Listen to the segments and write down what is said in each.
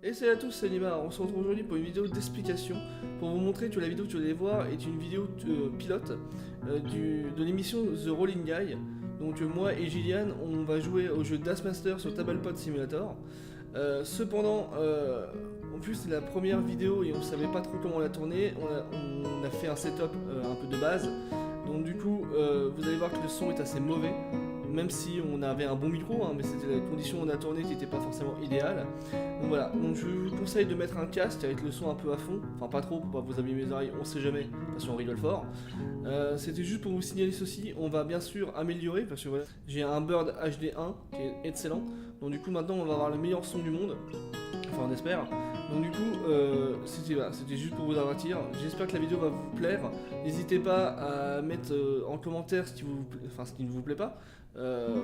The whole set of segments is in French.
Et salut à tous, c'est Nima. On se retrouve aujourd'hui pour une vidéo d'explication pour vous montrer que la vidéo que vous allez voir est une vidéo pilote de l'émission The Rolling Guy. Donc moi et Gillian, on va jouer au jeu Dustmaster sur Tablepot Simulator. Cependant, en plus c'est la première vidéo et on savait pas trop comment la tourner. On a fait un setup un peu de base. Donc du coup, vous allez voir que le son est assez mauvais. Même si on avait un bon micro, hein, mais c'était la condition où on a tourné qui n'était pas forcément idéale. Donc voilà, donc je vous conseille de mettre un casque avec le son un peu à fond, enfin pas trop pour pas vous abîmer les oreilles, on sait jamais, parce qu'on rigole fort. C'était juste pour vous signaler ceci, on va bien sûr améliorer, parce que voilà, j'ai un Bird HD1 qui est excellent, donc du coup maintenant on va avoir le meilleur son du monde, enfin on espère. Donc du coup, c'était juste pour vous avertir. J'espère que la vidéo va vous plaire. N'hésitez pas à mettre en commentaire ce qui ne vous plaît pas,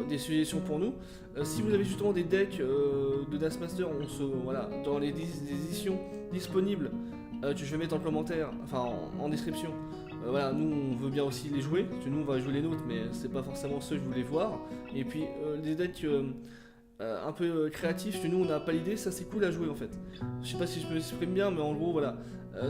des suggestions pour nous. Si vous avez justement des decks de Dustmaster, dans les éditions disponibles, que je vais mettre en commentaire, enfin en description. Voilà, nous on veut bien aussi les jouer, parce que nous on va jouer les nôtres, mais c'est pas forcément ceux que je voulais voir. Et puis des decks un peu créatif, que nous on n'a pas l'idée, ça c'est cool à jouer en fait. Je sais pas si je m'exprime bien, mais en gros voilà,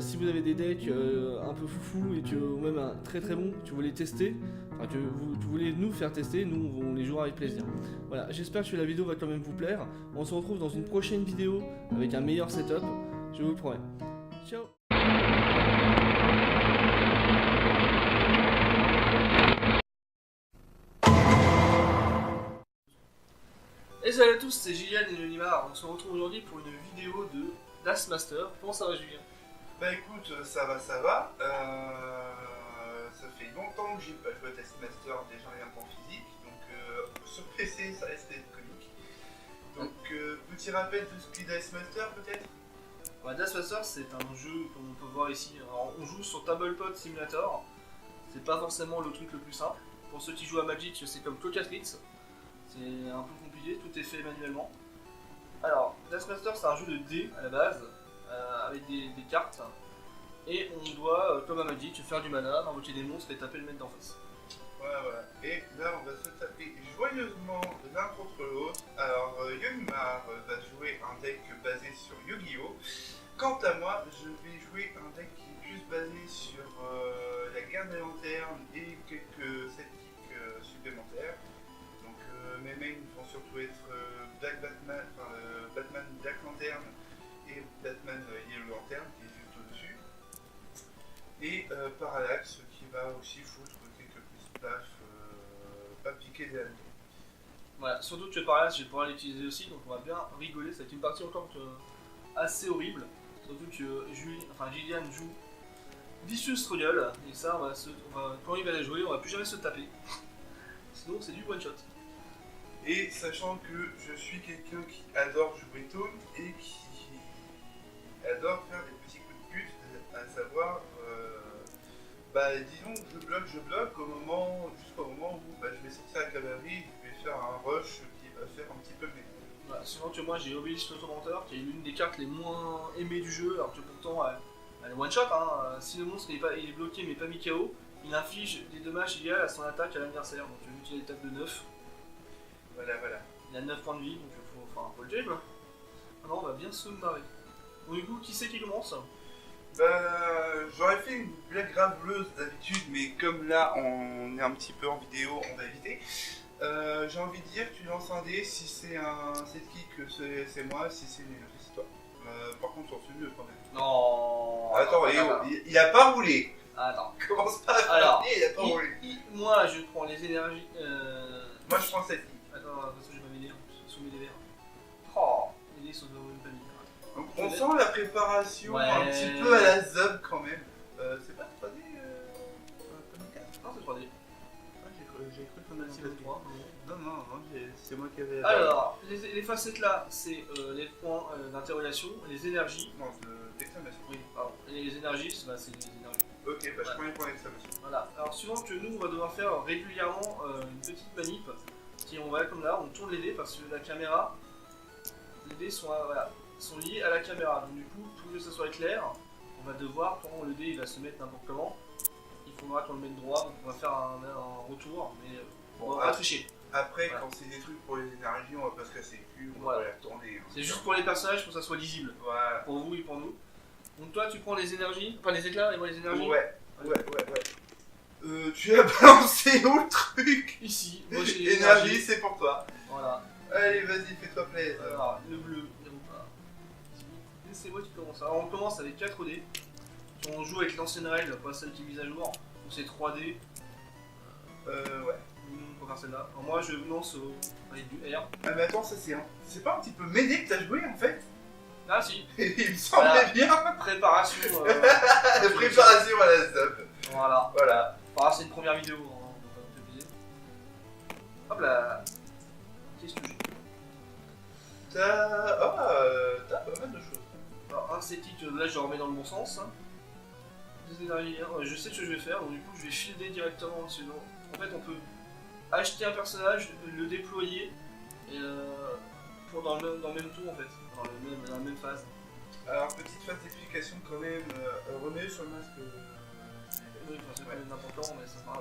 si vous avez des decks un peu foufou et que, ou même un très très bon, que vous voulez tester, enfin que vous voulez nous faire tester, nous on les jouera avec plaisir. Voilà, j'espère que la vidéo va quand même vous plaire. On se retrouve dans une prochaine vidéo avec un meilleur setup, je vous le promets. Ciao. Et salut à tous, c'est Gillian et Nima. On se retrouve aujourd'hui pour une vidéo de Dustmaster. Comment ça va, Julien? Bah écoute, ça va, ça va. Ça fait longtemps que j'ai pas joué à Dustmaster, déjà rien qu'en physique, donc sur PC ça reste d'être comique. Donc petit rappel de ce qu'est Dustmaster peut-être. Ouais, Dustmaster c'est un jeu comme on peut voir ici. Alors, on joue sur Tablepot Simulator. C'est pas forcément le truc le plus simple. Pour ceux qui jouent à Magic, c'est comme Clocatrix. C'est un peu compliqué, tout est fait manuellement. Alors, Dustmaster c'est un jeu de dés à la base, avec des cartes. Et on doit, comme à Magic, faire du mana, invoquer des monstres et taper le mec d'en face. Voilà, voilà. Et là on va se taper joyeusement l'un contre l'autre. Alors Yonimar va jouer un deck basé sur Yu-Gi-Oh! Quant à moi, je vais jouer un deck qui est plus basé sur la guerre des lanternes et quelques sidekicks supplémentaires. Donc mes mains vont surtout être Batman Black Lantern et Batman Yellow Lantern qui est juste au-dessus. Et Parallax qui va aussi foutre quelques petits paf, pas piquer des hannetons. Voilà, surtout que Parallax, je vais pouvoir l'utiliser aussi, donc on va bien rigoler. Ça va être une partie encore assez horrible. Surtout que Gillian joue Vicious Struggle, et ça, quand il va la jouer, on va plus jamais se taper. Sinon, c'est du one shot. Et sachant que je suis quelqu'un qui adore jouer taunt et qui adore faire des petits coups de pute, à savoir, disons que je bloque jusqu'au moment où je vais sortir la cavalerie, je vais faire un rush qui va faire un petit peu mes. Voilà, souvent que moi j'ai Obélisque l'Automenteur, qui est l'une des cartes les moins aimées du jeu, alors que pourtant elle est one shot. Hein. Si le monstre il est bloqué mais pas mis KO, il inflige des dommages égaux à son attaque à l'adversaire. Donc vu qu'il a des tables de 9. Voilà. Il a 9 points de vie, donc faut le game. Alors on va bien se marrer. Donc du coup, qui c'est qui commence? J'aurais fait une blague graveleuse d'habitude, mais comme là on est un petit peu en vidéo, on va éviter. J'ai envie de dire, tu lances un dé, si c'est un sidekick, c'est moi, si c'est une énergie, c'est toi. Par contre, on se mieux quand même. Non. Attends, il a pas roulé. Attends. Commence pas à faire il a pas roulé. Moi je prends les énergies. Moi je prends cette ligne. Attends, parce que je vais m'aider, sous mes verts. Oh, les dés sont même pas mis. Donc on sent la préparation un Ouais. petit peu à la zob quand même. C'est pas 3D comme 4. Non, c'est 3D. J'ai cru qu'on a C'est le 3. Non, c'est moi qui avais. Alors, les facettes là, c'est les points d'interrogation, les énergies. Non, d'exclamation. Oui, pardon. Et les énergies, c'est les énergies. Ok, je prends les points d'exclamation. Voilà. Alors, suivant que nous, on va devoir faire régulièrement une petite manip. Si on va comme là, on tourne les dés parce que la caméra, les dés sont liés à la caméra. Donc, du coup, pour que ça soit clair, on va devoir, quand le dé il va se mettre n'importe comment, il faudra qu'on le mette droit. Donc, on va faire un retour, mais on va pas tricher. Après, Voilà. quand c'est des trucs pour les énergies, on va pas se casser le cul, on Voilà. va les retourner. C'est juste pour les personnages, pour que ça soit lisible. Voilà. Pour vous et pour nous. Donc toi, tu prends les énergies, enfin les éclats et moi les énergies. Ouais. Tu as balancé où le truc? Ici, moi j'ai les Énergie, c'est pour toi. Voilà. Allez, vas-y, fais-toi plaisir. Alors, le bleu, il ou pas. C'est moi qui commence. Alors on commence avec 4 dés. On joue avec l'ancienne règle, pas celle qui est mise à jour. Donc c'est 3 dés. Ouais. On va faire celle-là. Alors moi je lance avec du R. Ah, mais attends, ça c'est pas un petit peu Médé que t'as joué en fait? Ah si, Il me semblait Voilà. bien. préparation. Préparation à la sub. Voilà. Voilà. Enfin, c'est une première vidéo, hein, on va pas tout abuser. Hop là. Qu'est-ce que j'ai? T'as pas mal de choses. Alors, un sceptique, là je le remets dans le bon sens. Hein. Des énergies, je sais ce que je vais faire, donc du coup je vais fielder directement dessus. En fait, on peut acheter un personnage, le déployer et, dans le même tour en fait, dans la même phase. Alors, petite phase d'explication quand même. Remets sur le masque. Oui, enfin, c'est pas n'importe quand, mais ça sera.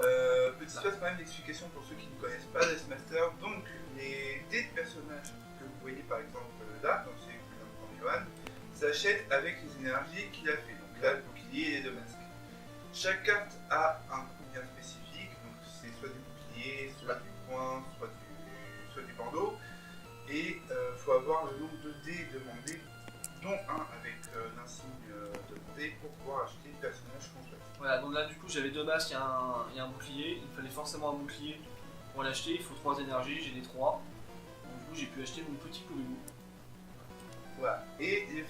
Petite phase quand même d'explication pour ceux qui ne connaissent pas Death Master. Donc, les dés de personnages que vous voyez par exemple là, comme c'est que je viens de prendre Johan, s'achètent avec les énergies qu'il a fait. Donc là, le bouclier et les deux masques. Chaque carte a un coût bien spécifique, donc c'est soit du bouclier, soit du poing, soit du bandeau. Et il faut avoir le nombre de dés demandés, dont un avec l'insigne demandé pour pouvoir acheter le personnage qu'on souhaite. Voilà, donc là du coup j'avais 2 masques et un bouclier. Il me fallait forcément un bouclier pour l'acheter. Il faut 3 énergies, j'ai les 3. Donc du coup j'ai pu acheter mon petit Kuribo. Voilà. Et les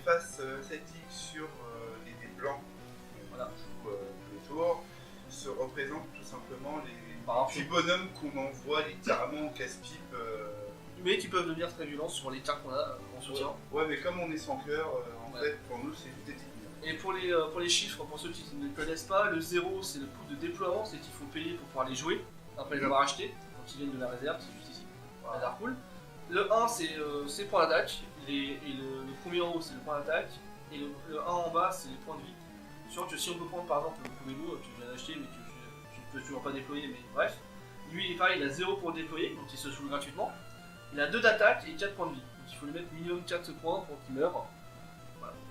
faces celtiques sur les dés blancs qu'on Voilà. joue tous les tours se représentent tout simplement les Par petits exemple, bonhommes qu'on envoie littéralement au casse-pipe. mais qui peuvent devenir très violents sur les cartes qu'on a en soutien. Ouais, mais comme on est sans cœur, en Ouais. fait, pour nous, c'est juste des petites mises. Et pour les chiffres, pour ceux qui ne connaissent pas, le 0 c'est le coût de déploiement, c'est qu'il faut payer pour pouvoir les jouer après les avoir achetés, donc ils viennent de la réserve, c'est juste ici, Voilà. hasard cool. Le 1 c'est points d'attaque, et le premier en haut c'est le point d'attaque, et le 1 en bas c'est les points de vie. Sûr que si on peut prendre par exemple le Kuribo, tu viens d'acheter mais tu ne peux toujours pas déployer, mais bref. Lui il est pareil, il a 0 pour le déployer, donc il se saoule gratuitement. Il a 2 d'attaque et 4 points de vie, donc il faut lui mettre minimum 4 points pour qu'il meure.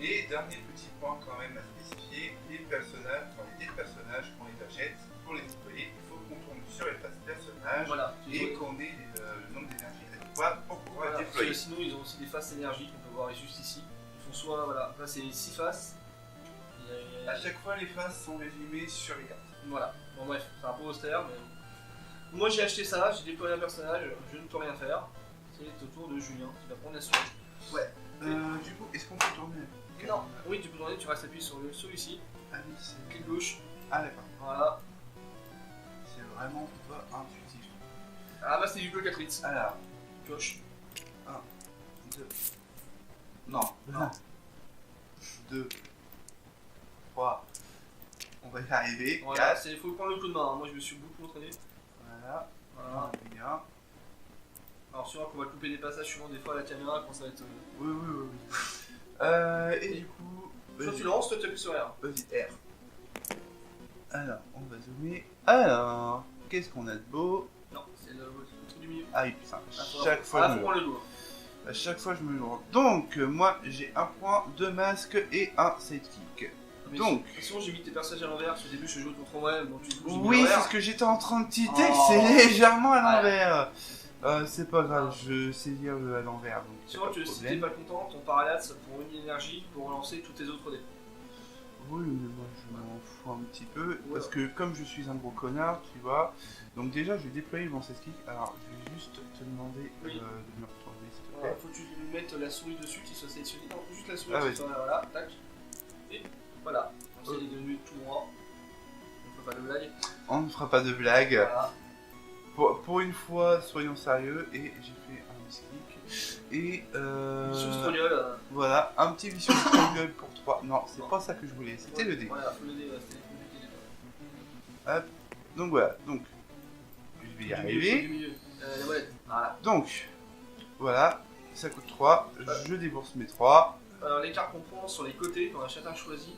Et dernier petit point quand même à spécifier, les personnages, dans les dés de personnages qu'on les achète, pour les déployer, il faut qu'on tourne sur les faces personnages Voilà. et qu'on ait le nombre d'énergie adéquat pour pouvoir Voilà, les parce que déployer. sinon ils ont aussi des faces énergie qu'on peut voir juste ici. Ils font soit, voilà, là c'est 6 faces. Et, À chaque fois, les faces sont résumées sur les cartes. voilà, bon bref, c'est un peu austère, mais... Moi j'ai acheté ça, j'ai déployé un personnage, je ne peux rien faire. C'est au tour de Julien qui va prendre la souris. Du coup, est-ce qu'on peut tourner Non, oui tu peux tourner, tu restes appuyé sur celui-ci, Ah oui, c'est... clic gauche, Ah d'accord. voilà. C'est vraiment pas intuitif. Ah bah c'est du bleu 4 Alors, pioche. 2... Non. Non. 2... 3... On va y arriver. Voilà, 4... faut prendre le coup de main, hein. Moi je me suis beaucoup entraîné. Voilà. Voilà. Bien. Alors sûrement qu'on va couper des passages suivant des fois à la caméra quand ça va être... Oui. Et du coup... Soit vas-y. tu lances, toi tu appuies sur R. Vas-y, R. Alors, on va zoomer. Alors, qu'est-ce qu'on a de beau? Non, c'est le truc du milieu. Ah oui, putain, Faut chaque fois je me prendre le lourd. À chaque fois, je me lourde. Donc, moi, j'ai un point, 2 masques et un sidekick. Mais Donc. sinon j'ai mis tes personnages à l'envers, parce que au début je joue contre moi-même, donc du coup j'ai mis Oui, à c'est l'envers. ce que j'étais en train de titer, Oh. c'est légèrement à Ouais. l'envers. C'est pas grave, je sais lire à l'envers. Donc y a Sinon pas de si t'es problème. pas content, ton parallaxe pour une énergie pour relancer tous tes autres dés. Oui, mais moi je m'en fous un petit peu. Ouais. Parce que comme je suis un gros connard, tu vois. Donc, déjà, je vais déployer mon sidekick. Alors, je vais juste te demander Oui. de me retrouver, s'il te plaît. Voilà, faut que tu lui mettes la souris dessus, qu'il soit sélectionné. Non, juste la souris, Ah qu'il ouais. soit voilà, tac. Et voilà. Comme ça il est devenu tout droit. On peut pas de blague. On ne fera pas de blague. Voilà. Pour une fois, soyons sérieux. Et j'ai fait un misclick. Et Mission Strognol. voilà, un petit vicious Strognol pour 3. Non, c'est Non. pas ça que je voulais, c'était le dé. Voilà, faut le dé, c'était compliqué déjà. Donc voilà, donc je vais y arriver. Du milieu. La molette. Voilà. Donc voilà, ça coûte 3. Je débourse mes 3. Alors, les cartes qu'on prend sur les côtés, qu'on a chacun choisi,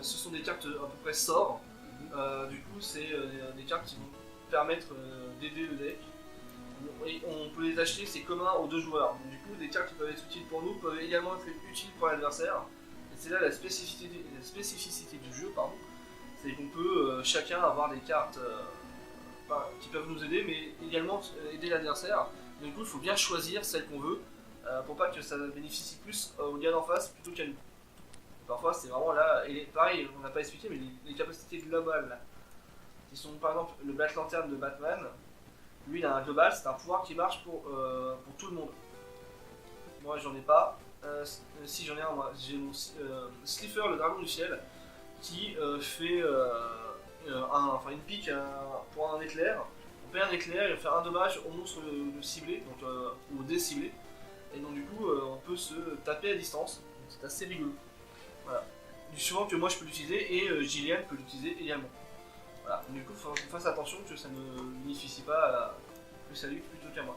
ce sont des cartes à peu près sorts. Du coup, c'est des cartes qui vont permettre d'aider le deck. Et on peut les acheter, c'est commun aux deux joueurs. Donc, du coup, des cartes qui peuvent être utiles pour nous peuvent également être utiles pour l'adversaire. Et c'est là la spécificité du jeu, pardon. C'est qu'on peut chacun avoir des cartes qui peuvent nous aider, mais également aider l'adversaire. Du coup, il faut bien choisir celle qu'on veut pour pas que ça bénéficie plus au gars d'en face plutôt qu'à nous. Parfois, c'est vraiment là, et pareil, on n'a pas expliqué, mais les capacités globales, là, qui sont par exemple le Black Lantern de Batman, lui il a un global, c'est un pouvoir qui marche pour tout le monde. Moi j'en ai pas, si j'en ai un, moi j'ai mon Slifer, le dragon du ciel, qui fait une pique pour un éclair. On fait un éclair, il va faire un dommage au monstre le ciblé, donc, ou déciblé, et donc du coup on peut se taper à distance, c'est assez rigolo. Voilà. Du souvent que moi je peux l'utiliser et Gillian peut l'utiliser également. Voilà. Du coup, il faut qu'on fasse attention que ça ne bénéficie pas plus à lui plutôt qu'à moi.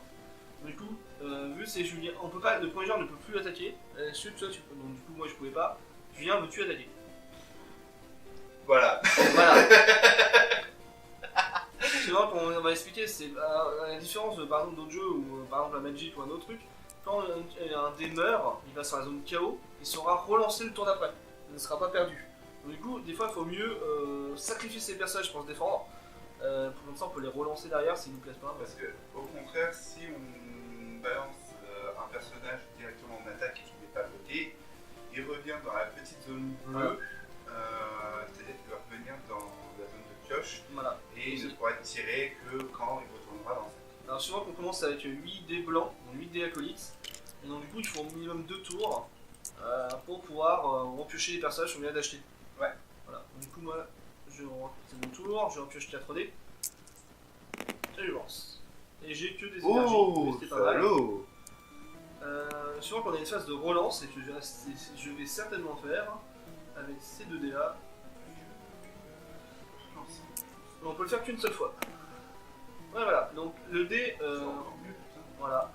Du coup, vu que c'est Julien, on peut pas, le premier joueur ne peut plus l'attaquer. Donc du coup, moi je pouvais pas. Julien me tue attaquer. Voilà. Voilà. C'est vrai qu'on va expliquer, c'est la différence par exemple d'autres jeux ou par exemple la Magic ou un autre truc. Quand un dé meurt, il va sur la zone KO, il sera relancé le tour d'après. Il ne sera pas perdu. Donc, du coup, des fois, il faut mieux sacrifier ses personnages pour se défendre. Pour ça, on peut les relancer derrière s'ils nous plaisent pas. Parce que, au contraire, si on balance un personnage directement en attaque et qu'il n'est pas bloqué, il revient dans la petite zone bleue, c'est-à-dire qu'il va revenir dans la zone de pioche, voilà. Et il ne pourra être tiré que quand il retournera dans sa. Alors souvent qu'on commence avec 8 dés blancs, 8 dés acolytes, et donc du coup il faut au minimum 2 tours pour pouvoir repiocher les personnages qu'on vient d'acheter. Ouais. Voilà, du coup moi, c'est mon tour, je repioche 4 dés, et je lance. Et j'ai que des énergies, mais c'était pas mal. Souvent qu'on a une phase de relance, et que je vais certainement faire avec ces 2 dés là. On peut le faire qu'une seule fois. Ouais, voilà, donc le dé, voilà,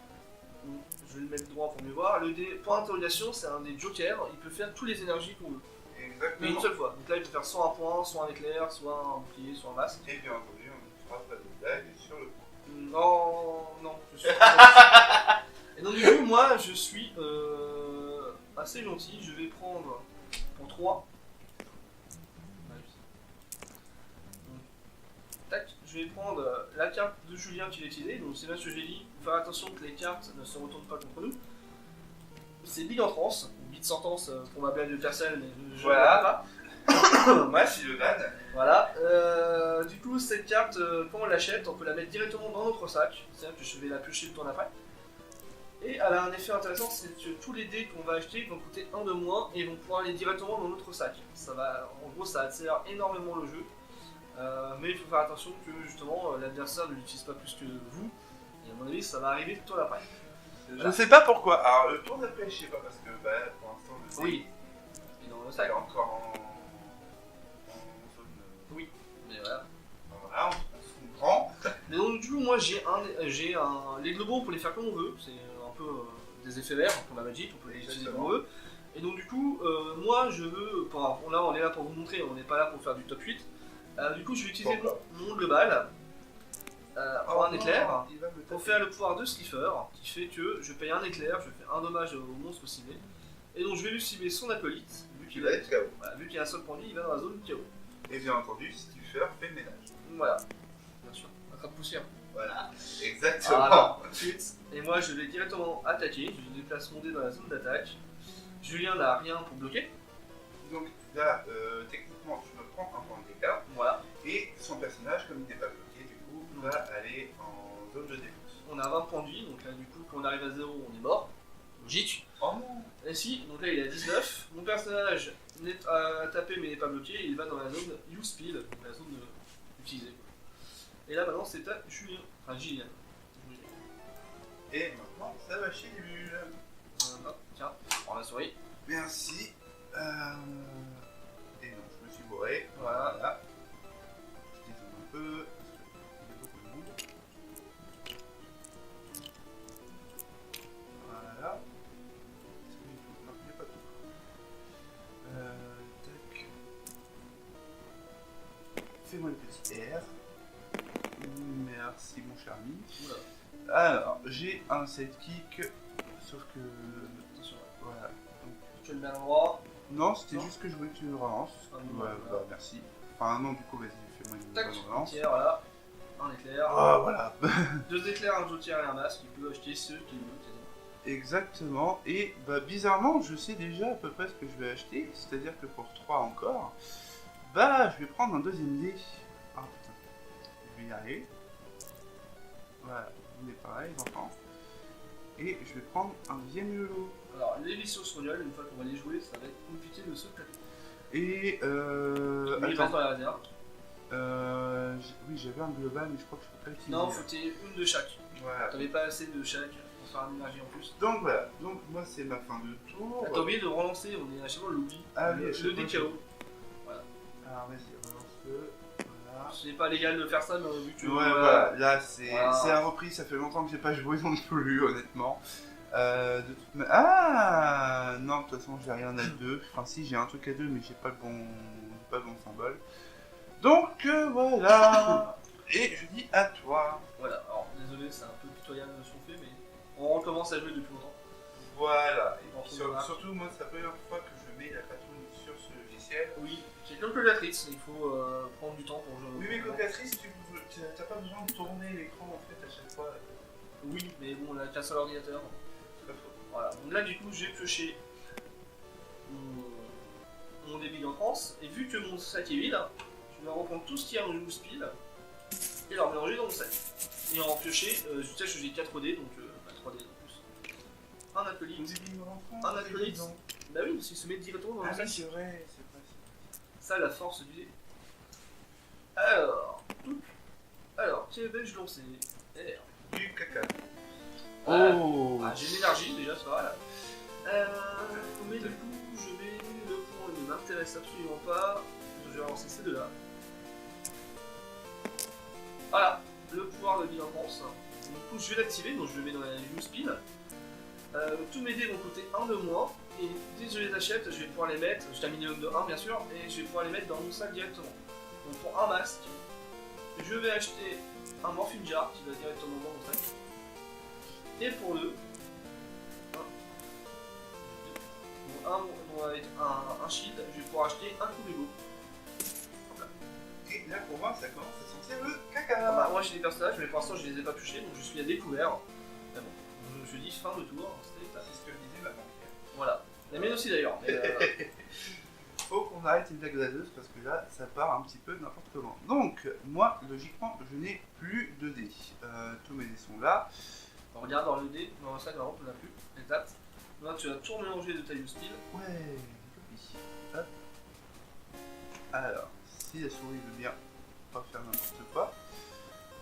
je vais le mettre droit pour mieux voir. Le dé, point d'interrogation, c'est un dé joker, il peut faire toutes les énergies qu'on veut. Exactement. Mais une seule fois. Donc là, il peut faire soit un point, soit un éclair, soit un bouclier, soit un masque. Et bien entendu, on ne fera pas de blague sur le point. Non, je suis. Et donc, du coup, moi, je suis assez gentil, je vais prendre pour 3. Tac, je vais prendre la carte de Julien qu'il a utilisée, donc c'est là que j'ai dit, il faut faire attention que les cartes ne se retournent pas contre nous. C'est Big Entrance, Big Sentence pour ma blague de Persel, mais je ne voilà. pas. Bref, il le vanne. Voilà, du coup cette carte, quand on l'achète, on peut la mettre directement dans notre sac, c'est-à-dire que je vais la piocher le tour d'après. Et elle a un effet intéressant, c'est que tous les dés qu'on va acheter vont coûter 1 de moins et vont pouvoir aller directement dans notre sac. Ça va, en gros, ça accélère énormément le jeu. Mais il faut faire attention que justement l'adversaire ne l'utilise pas plus que vous. Et à mon avis, ça va arriver le tour d'après. Je ne sais pas pourquoi. Alors, le tour d'après, je sais pas, parce que pour l'instant, le dé, Oui. Et dans le il sac. est encore en zone. Oui. Mais voilà. Voilà, on se comprend. Mais donc du coup, moi j'ai les globaux, on peut les faire comme on veut. C'est un peu des éphémères pour la magie, on peut les utiliser comme on veut. Et donc du coup, moi je veux, là on est là pour vous montrer, on n'est pas là pour faire du top 8. Du coup, je vais utiliser mon global pour un éclair, pour faire le pouvoir de Slifer, qui fait que je paye un éclair, je fais un dommage au monstre ciblé. Et donc je vais lui cibler son acolyte, vu qu'il a un seul point de vie, il va dans la zone KO. Et bien entendu, Slifer fait le ménage. Voilà, bien sûr, attrape poussière. Voilà, exactement. Voilà. Ensuite, et moi je vais directement attaquer, je déplace mon dé dans la zone d'attaque. Julien n'a rien pour bloquer. Donc là, techniquement, je me prends un point de dégâts. Voilà. Et son personnage, comme il n'est pas bloqué, du coup, va aller en zone de défense. On a 20 points de vie, donc là du coup quand on arrive à 0 on est mort. Logique. Oh non. Et si, donc là il est à 19. Mon personnage a tapé mais n'est pas bloqué, il va dans la zone use speed, donc la zone utilisée. Et là maintenant c'est à Julien. Enfin Gillian. Et maintenant, ça va chez les bulles. Tiens, prends la souris. Merci. Et non, je me suis bourré. Voilà. Je dézoome un peu. Il y a beaucoup de monde. Voilà. Non, il n'y a pas tout. Tac. Fais-moi une petite R. Merci mon cher ami. Oula, Alors, j'ai un sidekick, sauf que... attention. Voilà. Donc, Tu le mets à l'endroit. non, c'était Non. juste que je voulais que tu le relances. Ah, bon, Ouais, voilà. bah, merci. Enfin non, du coup, vas-y, fais-moi une Tac, bonne un relance. tiers, voilà. Un éclair. Ah, voilà. 2 éclairs, un joutier et un masque. Il peut acheter ce qu'il veut, quasiment. Exactement. Et bah, bizarrement, je sais déjà à peu près ce que je vais acheter. C'est-à-dire que pour 3 encore, bah, je vais prendre un deuxième dé. Ah putain. Je vais y arriver. Voilà, on est pareil, les enfants. Et je vais prendre un Viennolo. Alors, les Vicious Royal, une fois qu'on va les jouer, ça va être compliqué de se taper. Et Mais il reste dans la réserve. oui, j'avais un global, mais je crois que je peux pas l'utiliser. Non, faut que t'aies une de chaque. Voilà. T'avais pas assez de chaque pour faire une énergie en plus. Donc voilà, donc moi c'est ma fin de tour. T'as oublié de relancer, on est à chaque fois l'oubli. Ah oui, à le chaque fois, DKO. Alors vas-y, relance-le. Voilà. C'est pas légal de faire ça, mais vu que tu Ouais, voilà, là c'est Voilà. un repris, ça fait longtemps que j'ai pas joué non plus, honnêtement. Ah non, de toute façon j'ai rien à 2. Enfin si, j'ai un truc à 2, mais j'ai pas le bon symbole. Donc voilà. Et je dis à toi. Voilà, alors désolé, c'est un peu pitoyable ce qu'on fait, mais on recommence à jouer depuis longtemps. Voilà. Et Bon, puis, voilà. surtout moi c'est la première fois que je mets la patrouille sur ce logiciel. Oui, j'ai quelques calculatrices, il faut prendre du temps pour jouer. Oui, mais calculatrice, t'as pas besoin de tourner l'écran en fait à chaque fois. Oui, mais bon, on a qu'un seul ordinateur. C'est pas faux. Voilà, donc là du coup j'ai pioché mon débit en France, et vu que mon sac est vide, je vais reprendre tout ce qu'il y a en loose pile et leur mélanger dans mon sac. Et en piocher, je sais que j'ai 4 dés, donc 3 dés en plus. Un acolyte. Un acolyte. Bah oui, parce qu'il se met directement dans Ah le sac. oui, c'est vrai. Ça, la force du dé. Alors, quel belge lancé R. Du caca. Voilà. Oh Ah, j'ai de l'énergie déjà, c'est pas mal. Mais du coup, je mets le point, il ne m'intéresse absolument pas. Je vais relancer ces deux-là. Voilà, le pouvoir de bilan pense. Du coup, je vais l'activer, donc je le mets dans la use pile. Tous mes dés vont coûter 1 de moins. Et dès que je les achète, je vais pouvoir les mettre, j'ai un minimum de 1 bien sûr, et je vais pouvoir les mettre dans mon sac directement. Donc pour un masque, je vais acheter un morphine jar qui va directement dans mon sac. Et pour le avec un shield, je vais pouvoir acheter un Kubrigo. Et là pour moi ça commence à sentir le Ah caca. bah, moi j'ai des personnages, mais pour l'instant je les ai pas piochés, donc je suis à découvert. Mais bon, donc, je dis fin de tour, c'était état. C'est ce que me disait ma banquière. Voilà. La mienne aussi d'ailleurs. Mais, Faut qu'on arrête une blague blagueuse parce que là ça part un petit peu n'importe comment. Donc moi logiquement je n'ai plus de dés. Tous mes dés sont là. on regarde dans le dé, dans le sac, on n'a plus. Exact. Là tu vas tout mélanger de taille style. Ouais, copie. Hop. Alors, si la souris veut bien pas faire n'importe quoi.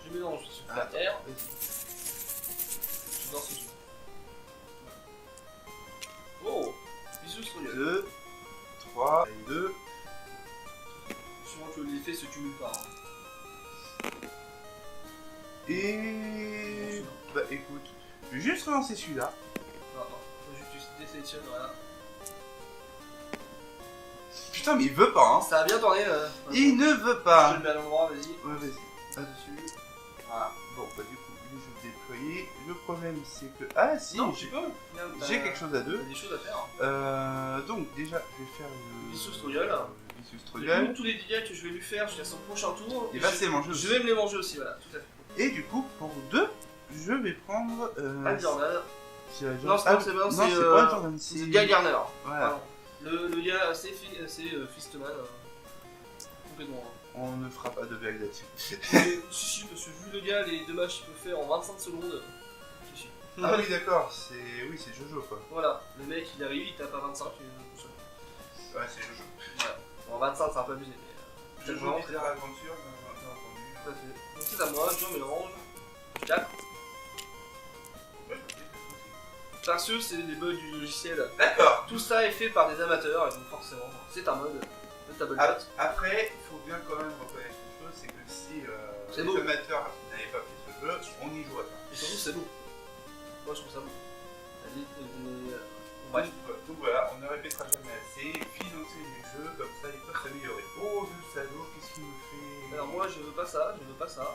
Je mélange sur Ah, la terre, vas-y. je danse dessus. Oh, bisous sur le 2, 3, et 2. Souvent que l'effet se cumule pas. Hein. Et. Bah écoute, je vais juste relancer celui-là. Non, attends, faut juste désélectionne, voilà. Putain, mais il veut pas, hein. Ça a bien tourné. Il ne veut Je pas. le mets à l'endroit, vas-y. Ouais, vas-y. Là-dessus. Voilà. Bon, bah du coup, lui, je vais le déployer. Le problème, c'est que. Ah, si, Non, tu peux. Regarde, j'ai quelque chose à T'as deux. des choses à faire. Donc, déjà, je vais faire le. Vicious Royal. Vicious Du Royal. coup, tous les dégâts que je vais lui faire jusqu'à son prochain tour, Et bah, c'est mangé je aussi. vais me les manger aussi, voilà, tout à fait. Et du coup, pour 2, je vais prendre. Al Jordan. c'est la Non, Jordan- c'est non, c'est c'est pas Jordan, c'est c'est. Guy Garner. Voilà. Pardon. Le gars assez Fistman. Complètement. Hein. On ne fera pas de blague là-dessus. Mais, si, parce que vu le gars, les dommages qu'il peut faire en 25 secondes. Si. Ah oui, d'accord, oui, c'est Jojo quoi. Voilà, le mec il arrive, il tape à 25 tout seul. Ouais, c'est Jojo. Voilà. Bon, 25 c'est un peu abusé, mais. Jojo, vraiment bizarre aventure, bien entendu. tout à fait. Donc c'est à moi, je mélange. 4. Ouais, je Parce que c'est des bugs du logiciel. D'accord. Tout ça est fait par des amateurs, et donc forcément, c'est un mode de table Ah, chat. après, il faut bien quand même reconnaître une chose, c'est que si C'est les beau. amateurs n'avaient pas fait ce jeu, on y jouerait pas. Et surtout, c'est beau. Moi, je trouve ça beau. Bref. Donc voilà, on ne répétera jamais assez. Financer les jeux, comme ça ils peuvent s'améliorer. Oh, le salaud, qu'est-ce qu'il me fait? Alors, moi, je veux pas ça, je veux pas ça.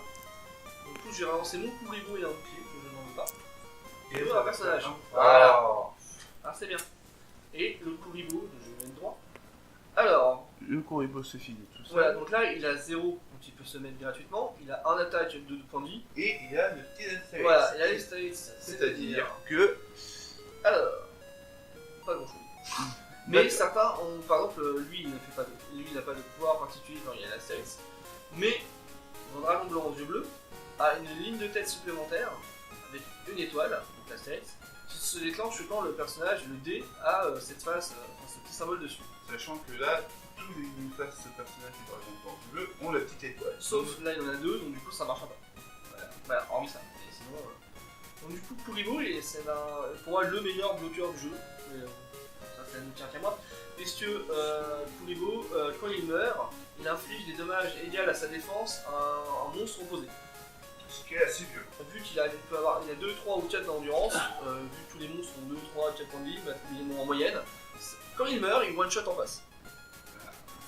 Du coup, j'ai relancé mon Kuribo et un bouclier, que je n'en veux pas. Et un personnage. Voilà. Ah, c'est bien. Et le Kuribo, je mets droit. Alors, Le Kuribo se finit tout seul. voilà, donc là, il a 0, donc il peut se mettre gratuitement. Il a un attaque de 2 points de vie. Et il y a le petit Astérix. Voilà, il a les stats. C'est-à-dire que. Alors, pas grand chose. Mais certains ont, par exemple, lui, il ne fait pas de, lui, il n'a pas de pouvoir particulier quand il y a l'Astérix. Mais, mon dragon blanc aux yeux bleus a une ligne de tête supplémentaire avec une étoile, donc l'Astérix, qui se déclenche quand le personnage, le dé, a cette face, ce petit symbole dessus. Sachant que là, tous les faces de ce personnage du dragon blanc bleu ont la petite étoile. Sauf là, il y en a 2, donc du coup, ça marchera pas. Voilà, hormis ça. Et sinon, donc du coup, Kuribo, c'est pour moi le meilleur bloqueur du jeu. Mais, ça ne tient qu'à moi. Puisque Kuribo, quand il meurt, il inflige des dommages égaux à sa défense à un monstre opposé. Ce qui est assez vieux. Vu qu'il a 2, 3 ou 4 d'endurance, vu que tous les monstres ont 2, 3, 4 points de vie, bah, en moyenne, quand il meurt, il one-shot en face.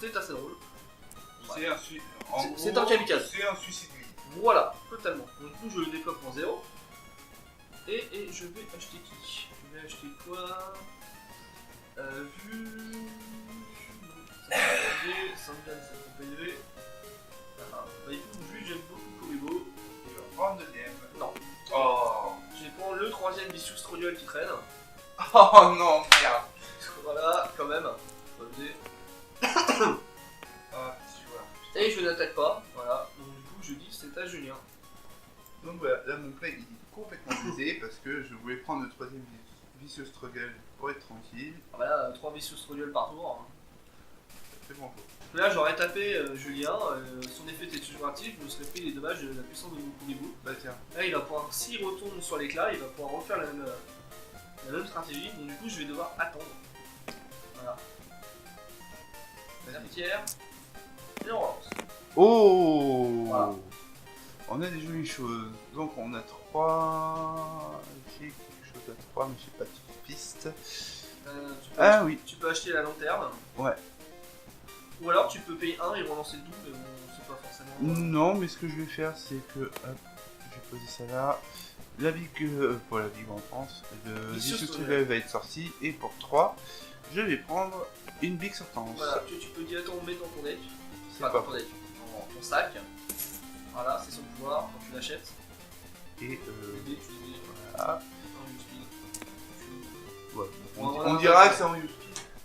C'est assez drôle. C'est un kamikaze. C'est un suicide vie. Voilà, totalement. Donc du coup, je le développe en 0. Et je vais acheter qui? Je vais acheter quoi? Vu... Ça peut élevé, Sangan ça peut élevé. Bah écoute, vu j'aime beaucoup Kuribo. Il va prendre le deuxième. Non. Oh. Je vais prendre le 3ème Vicious Trodiol qui traîne. Oh non, merde. Voilà, quand même. Faut le dé. Ah, tu vois. Et je n'attaque pas, voilà. Donc du coup, je dis c'est à Julien. Donc voilà, là mon play il est complètement baisé parce que je voulais prendre le troisième Vicious Struggle pour être tranquille. Voilà, 3 Vicious Trodiol par tour. C'est bon. Là, j'aurais tapé Julien, son effet était toujours actif, je me serais pris les dommages de la puissance de mon Kuribo. Bah tiens. Là, il va pouvoir, s'il retourne sur l'éclat, il va pouvoir refaire la même stratégie. Donc du coup, je vais devoir attendre. Voilà. Pierre. Et on relance. Oh Voilà. On a des jolies choses. Donc on a 3. J'ai quelque chose à 3, mais j'ai pas de piste. Oui. Tu peux acheter la lanterne. Ouais. Ou alors tu peux payer 1 et relancer le double, mais bon, c'est pas forcément. Non, mais ce que je vais faire, c'est que. Hop, je vais poser ça là. La big. Pour la big en France, le Vicious Struggle va être sorti. Et pour 3, je vais prendre une big sortance. Voilà, tu peux directement mettre dans ton deck. C'est Enfin, pas dans ton deck. Dans ton sac. Voilà, c'est son pouvoir quand tu l'achètes. Et Les dés, tu les mets. voilà. En use-speed. Ouais. Voilà, On dira que c'est en use.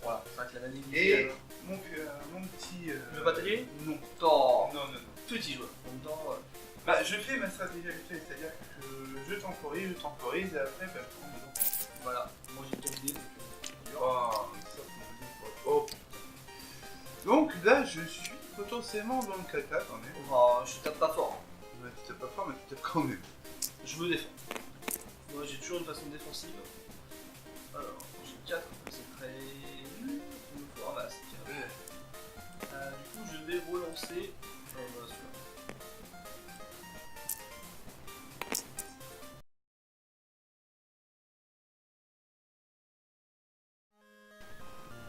Voilà, c'est vrai que la vanille. Et mon petit. Le bataillé. Non. Non. Non. Petit joueur. En même temps. Bah, je fais ma stratégie habituelle, c'est-à-dire que je temporise, et après, bah, je prends dedans. Voilà, moi j'ai 4 dés. Oh, ça, oh. Donc là, je suis potentiellement dans le caca quand même. Oh, je tape pas fort. Ouais, tu tapes pas fort, mais tu tapes quand même. Je me défends. Moi j'ai toujours une façon défensive. Alors, j'ai 4, c'est très nul. Il me faut un masque. Du coup, je vais relancer. Celui-là.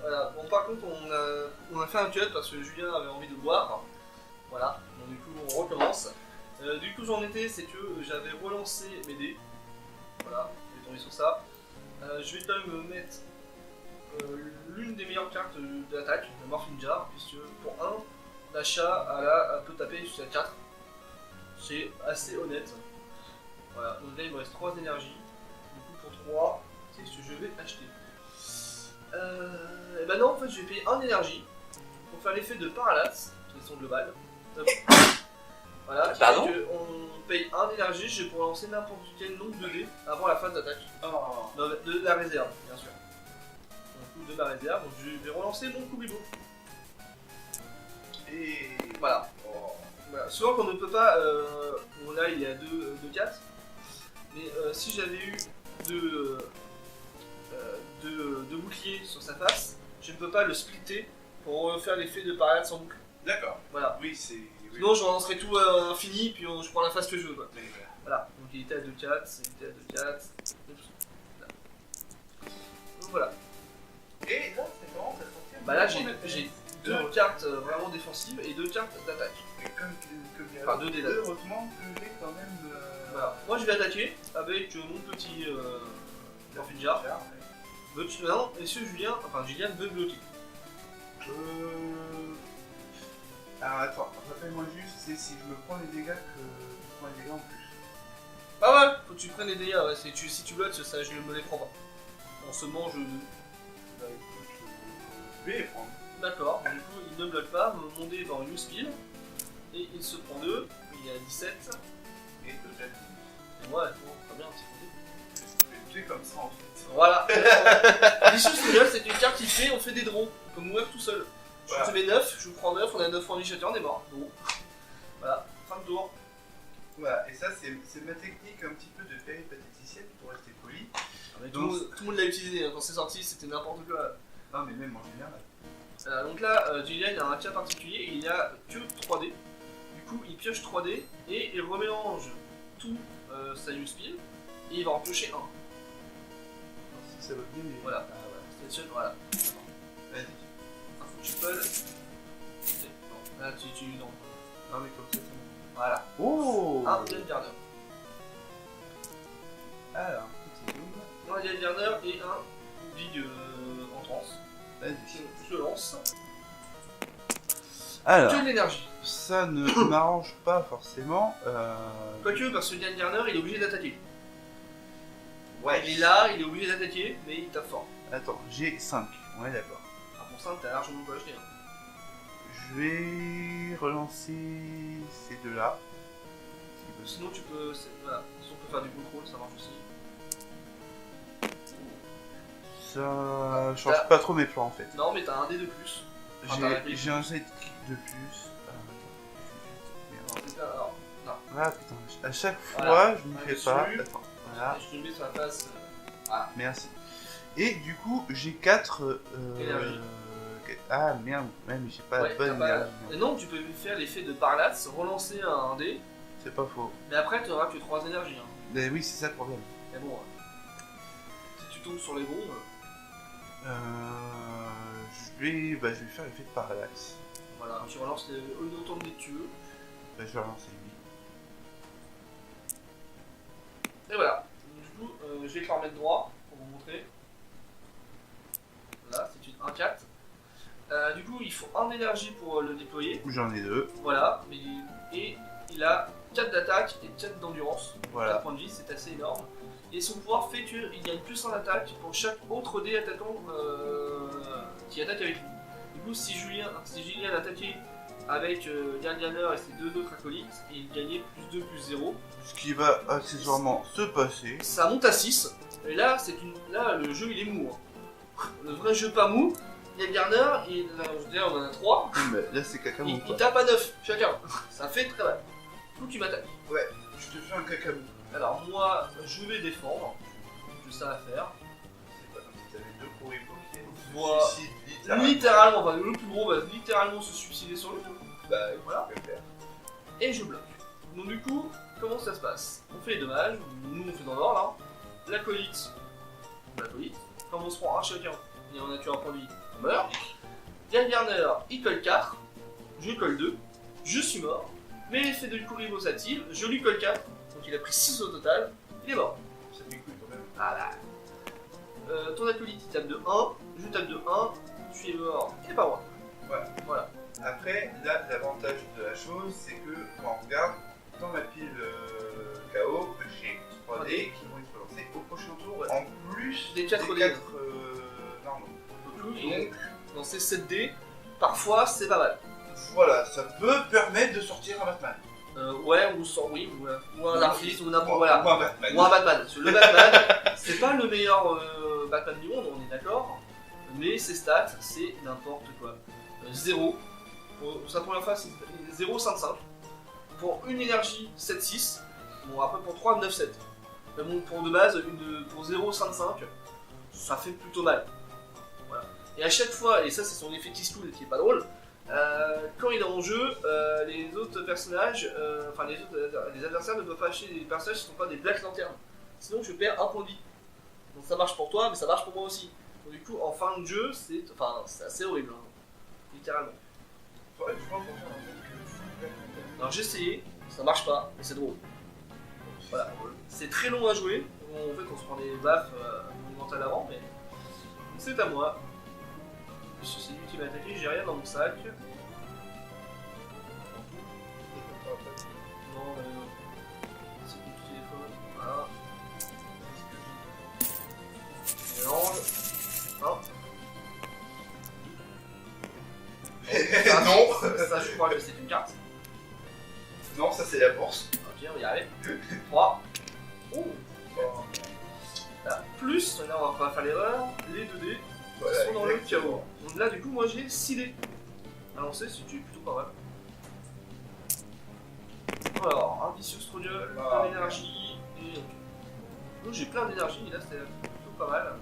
Voilà, bon par contre on a fait un cut parce que Julien avait envie de boire. Voilà, donc du coup on recommence. Du coup j'en étais, c'est que j'avais relancé mes dés. Voilà, je vais tomber sur ça. Je vais quand même me mettre l'une des meilleures cartes d'attaque, le Morphing Jar, puisque pour 1, l'achat elle peut taper jusqu'à 4. C'est assez honnête. Voilà, donc là il me reste 3 énergies. Du coup pour 3, qu'est-ce que je vais acheter? Et bah non, en fait je vais payer 1 énergie pour faire l'effet de parallaxe, question globale. Voilà, Pardon on paye 1 énergie, je vais pouvoir lancer n'importe quel nombre de dés avant la phase d'attaque. Oh. De la réserve, bien sûr. Donc de la réserve, donc je vais relancer mon Kuribo. Et Voilà. oh. Voilà. Souvent qu'on ne peut pas, bon là il y a 2 4, mais si j'avais eu deux boucliers sur sa face, je ne peux pas le splitter pour faire l'effet de parallaxe en boucle. D'accord. Voilà. Oui, c'est. Oui. Sinon je relancerai tout à infini, puis je prends la phase que je veux quoi. Mais voilà. Voilà, donc il était à 2-4, c'est il était à 2-4. Donc voilà. Et là, c'est comment ça sortir? Bah là j'ai 2 cartes vraiment défensives et 2 cartes d'attaque. comme il y a Enfin, 2 dés d'attaque. heureusement que j'ai quand même. Voilà. Moi je vais attaquer avec mon petit Morphing-Jar. Veux-tu. Non, monsieur Julien, enfin Julien veut bloquer. Alors attends, rappelle-moi juste, c'est si je me prends les dégâts que je prends les dégâts en plus. Ah ouais, faut que tu prennes les dégâts, ouais. Si tu bloques, ça je me les prends pas. On se mange. Bah écoute, je vais les prendre. D'accord, du coup il ne bloque pas, mon dé est en use speed. Et il se prend 2, il est à 17. Et peut-être. Et ouais, bon, très bien, c'est Je vais le tuer comme ça en fait. voilà. L'issue Single, c'est une carte qui fait, on fait des draws, comme move tout seul. Voilà. Je te mets 9, je vous prends 9, on a 9 en initiateur, on est mort. Bon. Voilà, fin de tour. Voilà, et ça c'est ma technique un petit peu de péripatéticienne pour rester poli. Tout le monde l'a utilisé, hein. Quand c'est sorti, c'était n'importe quoi. Non mais même en général. Donc là, Julian a un cas particulier, et il a que 3D. Du coup, il pioche 3D et il remélange tout sa use speed et il va en piocher un. Alors, si ça va bien, mais. Voilà, station, voilà. Vas-y. Un football. Non, là tu non. Non mais comme ça, c'est bon. Voilà. Oh Un Ian Garner. Alors, petit zoom. Un Ian Garner et un big en transe. Vas-y. Je lance. Alors, Que de l'énergie. ça ne m'arrange pas forcément. Quoique, parce que Ian Garner, il est obligé d'attaquer. Ouais. Il est là, il est obligé d'attaquer, mais il tape fort. Attends, j'ai 5. On est d'accord. Alors pour ça, t'as largement pas acheté. Hein. Je vais relancer ces deux-là. Sinon, tu peux. Voilà. Sinon, on peut faire du contrôle, ça marche aussi. Ça change pas trop mes plans en fait. Non, mais t'as un dé de plus. J'ai un sidekick de plus. Alors, c'est ça, alors. Non. Ah putain, à chaque fois Voilà. je me Un fais dessus. pas. Attends, voilà, Je te le mets sur la face. Voilà. merci. Et du coup, j'ai 4. Énergie. Ah merde, ouais, mais j'ai pas Ouais, la bonne t'as pas- énergie. Et non, tu peux faire l'effet de Parlatz, relancer un dé, C'est pas faux. mais après tu auras que 3 énergies. Hein. Mais oui, c'est ça le problème. Mais bon, si tu tombes sur les bons. Je vais faire l'effet de parallaxe. Voilà, tu relances autant de dés que tu veux. Bah, je vais relancer lui. Et voilà. Du coup, je vais te le remettre droit pour vous montrer. Voilà, c'est une 1-4. Du coup, il faut 1 énergie pour le déployer. Du coup, j'en ai 2. Voilà, et il a 4 d'attaque et 4 d'endurance. 4 Voilà. points de vie, c'est assez énorme. Et son pouvoir fait qu'il gagne plus en attaque pour chaque autre dé attaquant qui attaque avec lui. Du coup, si Julien attaquait avec Ian Garner et ses 2 autres acolytes, il gagnait plus 2, plus 0. Ce qui va accessoirement se passer. Ça monte à 6. Et là, là le jeu il est mou. Hein. Le vrai jeu pas mou. Ian Garner, je veux dire, on en a 3. Non, mais là, c'est caca Il, ou il pas. tape à 9 chacun. Ça fait très mal. Du coup, tu m'attaques. Ouais, je te fais un caca mou. Alors, moi, je vais défendre. J'ai ça à faire. C'est pas comme si t'avais 2 courripots qui Voilà. se suicident littéralement. Littéralement, enfin, le plus gros va littéralement se suicider sur lui. Bah, Voilà. je peux le faire. Et je bloque. Donc, du coup, comment ça se passe? On fait les dommages. Nous, on fait dans l'ordre là. L'acolyte. Comme on se prend un chacun et on a tué un point de vie, on meurt. Ian Garner, il colle 4. Je colle 2. Je suis mort. Mais l'effet de courir versatile, je lui colle 4. Donc, il a pris 6 au total. Il est mort. Ça fait couille quand même. Voilà. Ton acolyte il tape de 1, je tape de 1, tu es mort et pas moi. Voilà. Après, là, l'avantage de la chose, c'est que quand on regarde, dans ma pile KO, j'ai 3D qui vont être relancés au prochain tour, en plus Des 4 dés. 4 normaux. Donc, dans ces 7 dés, parfois c'est pas mal. Voilà, ça peut permettre de sortir un Batman. Ouais, ou un Larfleeze, ou n'importe voilà. Ou un Batman. Ou un Batman. Parce que le Batman, c'est pas le meilleur Batman du monde, on est d'accord. Mais ses stats, c'est n'importe quoi. 0. Pour sa première phase, c'est 0,55. Pour une énergie, 7,6. Bon, après pour 3, 9,7. Mais bon, pour de base, pour 0,55, ça fait plutôt mal. Voilà. Et à chaque fois, et ça c'est son effet Kistool qui est pas drôle, quand il est en jeu, les autres personnages, les adversaires ne doivent pas acheter des personnages qui ne sont pas des Black Lanterns. Sinon je perds un point de vie. Donc ça marche pour toi, mais ça marche pour moi aussi. Donc du coup, en fin de jeu, c'est assez horrible, hein. Littéralement. Faudrait que je pense en fait que Alors j'ai essayé, ça marche pas, mais c'est drôle. Voilà. C'est très long à jouer, en fait on se prend des baffes monumentales avant, mais c'est à moi. C'est lui qui m'a attaqué, j'ai rien dans mon sac. Non, c'est du téléphone, voilà. Mélange. Hop. Non. Ça je crois que c'est une carte. Non, ça c'est la bourse. Ok, on va y arriver. 3. Oh. Là, plus, là on va pas faire l'erreur, les 2 dés Voilà, sont dans le exactement. chaos. Donc là du coup moi j'ai 6 dés. Alors on sait c'est plutôt pas mal. Alors, un vicious struggle, plein d'énergie, et ok. Donc j'ai plein d'énergie, et là c'est plutôt pas mal.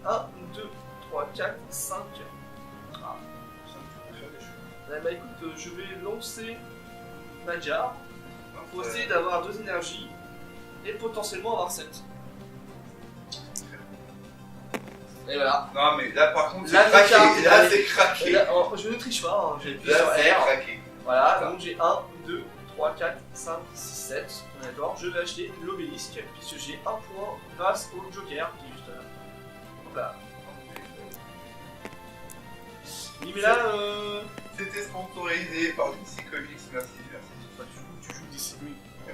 1, 2, 3, 4, 5. Ah. Ça me fait faire des choses. Bah écoute, je vais lancer ma jar pour essayer d'avoir 2 énergies et potentiellement avoir 7. Et voilà. Non, mais là par contre, Là, c'est craqué. c'est Là, craqué. c'est craqué. Là, je ne triche pas, hein, j'ai appuyé sur Là, c'est R. craqué. Voilà, donc j'ai 1, 2, 3, 4, 5, 6, 7. D'accord, je vais acheter l'obélisque puisque j'ai 1 point grâce au joker qui est juste là. Voilà. Oui, mais là, C'était sponsorisé par DC Comics, merci, merci. bah, tu joues d'ici, oui.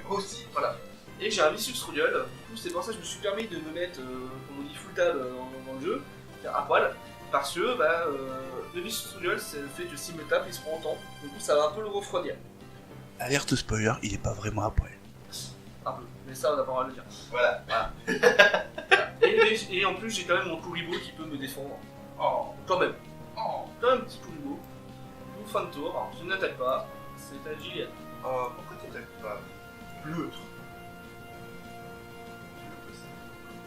Aussi. Voilà. Et j'ai un vicious struggle, du coup c'est pour ça que je me suis permis de me mettre, comme on dit, full tab dans le jeu, à poil, parce que le vicious struggle c'est le fait que s'il me tape il se prend en temps, du coup ça va un peu le refroidir. Alerte spoiler, il est pas vraiment à poil. Un peu, mais ça on n'a pas le droit de le dire. Voilà. Et en plus j'ai quand même mon Kuribo qui peut me défendre, Oh. quand même, Oh. un petit Kuribo. Donc fin de tour, alors, je n'attaque pas, c'est à Gillian. Oh, pourquoi t'attaques pas l'autre?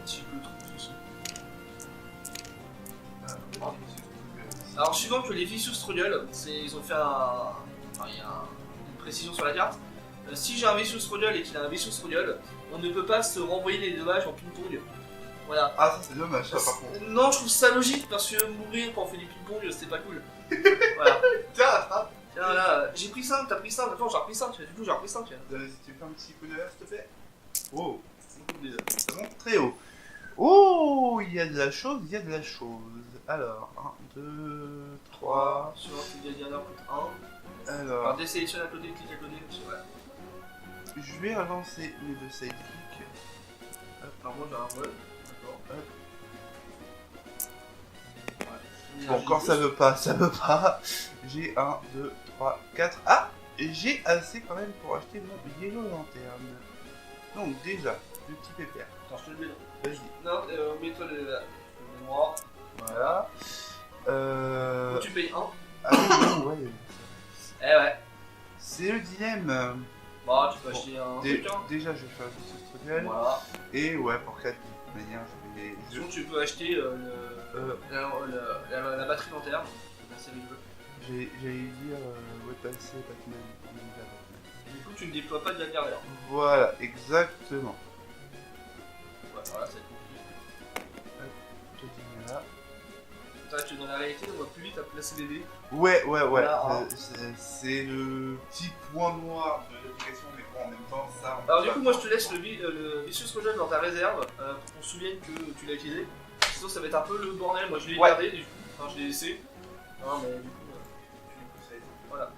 Si je le trouve aussi. Ah, Alors, suivant que les vicious struggle, ils ont fait il y a une précision sur la carte. Si j'ai un vicious struggle et qu'il a un vicious struggle, on ne peut pas se renvoyer les dommages en ping-pong. Voilà. Ah, ça c'est dommage, ça par contre. Non, je trouve ça logique parce que mourir quand on fait des ping-pong, c'est pas cool. Voilà. Tiens, attrape. Tiens, là, j'ai pris 5, t'as pris 5, attends, j'ai repris 5, du coup j'ai repris 5. Si tu fais un petit coup d'œil, s'il te plaît. Oh, Déjà. ça monte très haut. Oh, il y a de la chose, il y a de la chose. Alors, 1, 2, 3. Suivant que le dernier coûte 1. Alors, Alors, désélectionne à côté, clique à côté, voilà. je vais relancer mes 2 sidekicks. Alors, moi j'ai un vol, d'accord. Ouais. Bon, quand ça veut pas, ça veut pas. J'ai 1, 2, 3, 4. Ah, j'ai assez quand même pour acheter mon yellow lanterne. Donc déjà, le petit pépère. Attends, je te le mets là. Vas-y. Non, mets-toi là. Moi. Voilà. Toi, tu payes 1. Ah oui, non, ouais. Eh ouais. C'est le dilemme. Bah, tu peux acheter un truc, hein. Déjà, je vais faire le petit struggle. Voilà. Et ouais, pour 4 de toute manière, je vais les. Sinon, tu peux acheter la batterie lanterne. C'est le jeu. J'allais dire, ouais, passer Batman. Du coup, tu ne déploies pas de la derrière. Voilà, exactement. Ouais, voilà, c'est compliqué. Je dis là. Tu dans la réalité, on va plus vite à placer les dés. Ouais. Voilà, hein. C'est le petit point noir de l'application, mais bon, en même temps, ça. Alors, du coup, moi je te laisse le Vicious Struggle dans ta réserve pour qu'on se souvienne que tu l'as utilisé. Sinon, ça va être un peu le bordel. Moi je l'ai gardé, du coup. Enfin, je l'ai laissé. Non, mais du coup. Voilà.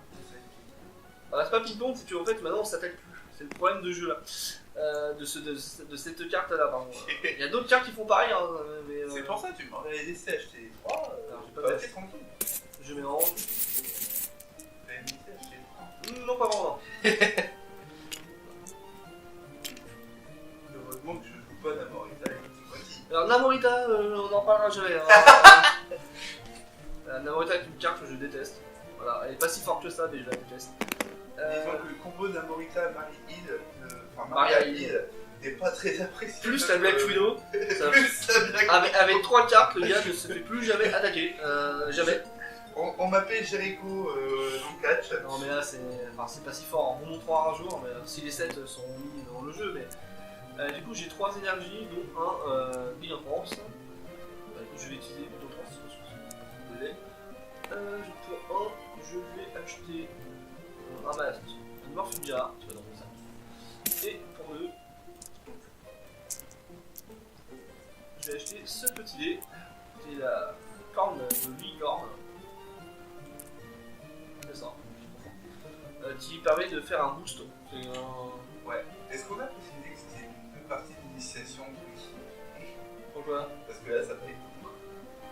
Alors, c'est pas ping-pong, c'est qu'en fait, maintenant on s'attaque plus. C'est le problème de jeu là. De cette carte là, pardon. Il y a d'autres cartes qui font pareil, hein, mais. C'est pour ça que tu m'aurais laissé acheter les 3. Alors, j'ai pas T'es tranquille. Je mélange. T'avais laissé acheter les 3. Non, pas vraiment. Heureusement que je joue pas Namorita avec Timothy. Alors, Namorita, on en parlera jamais. Hein. Namorita est une carte que je déteste. Voilà, elle est pas si forte que ça, mais je la déteste. Disons que le combo Namorita Maria Hill, Maria Maria Hill. Hill, n'est pas très apprécié. Plus la Black Widow, ça va- Plus la Black avec 3 cartes, le gars ne se fait plus jamais attaquer. Jamais. On m'appelle Jericho dans le catch. Non, mais là, c'est pas si fort. On vous montrera un jour, mais si les 7 sont mis dans le jeu. Mais du coup, j'ai 3 énergies, dont un Bill France. Écoute, je vais utiliser plutôt 3 si vous voulez. Pour 1, je vais acheter un masque. Morphinja, tu vas dans ça. Et pour eux, je vais acheter ce petit dé, qui est la corne de licorne. C'est ça. Qui permet de faire un boost. C'est un... Ouais. Est-ce qu'on a précisé que c'était une partie d'initiation? Pourquoi? Parce que là, ça fait.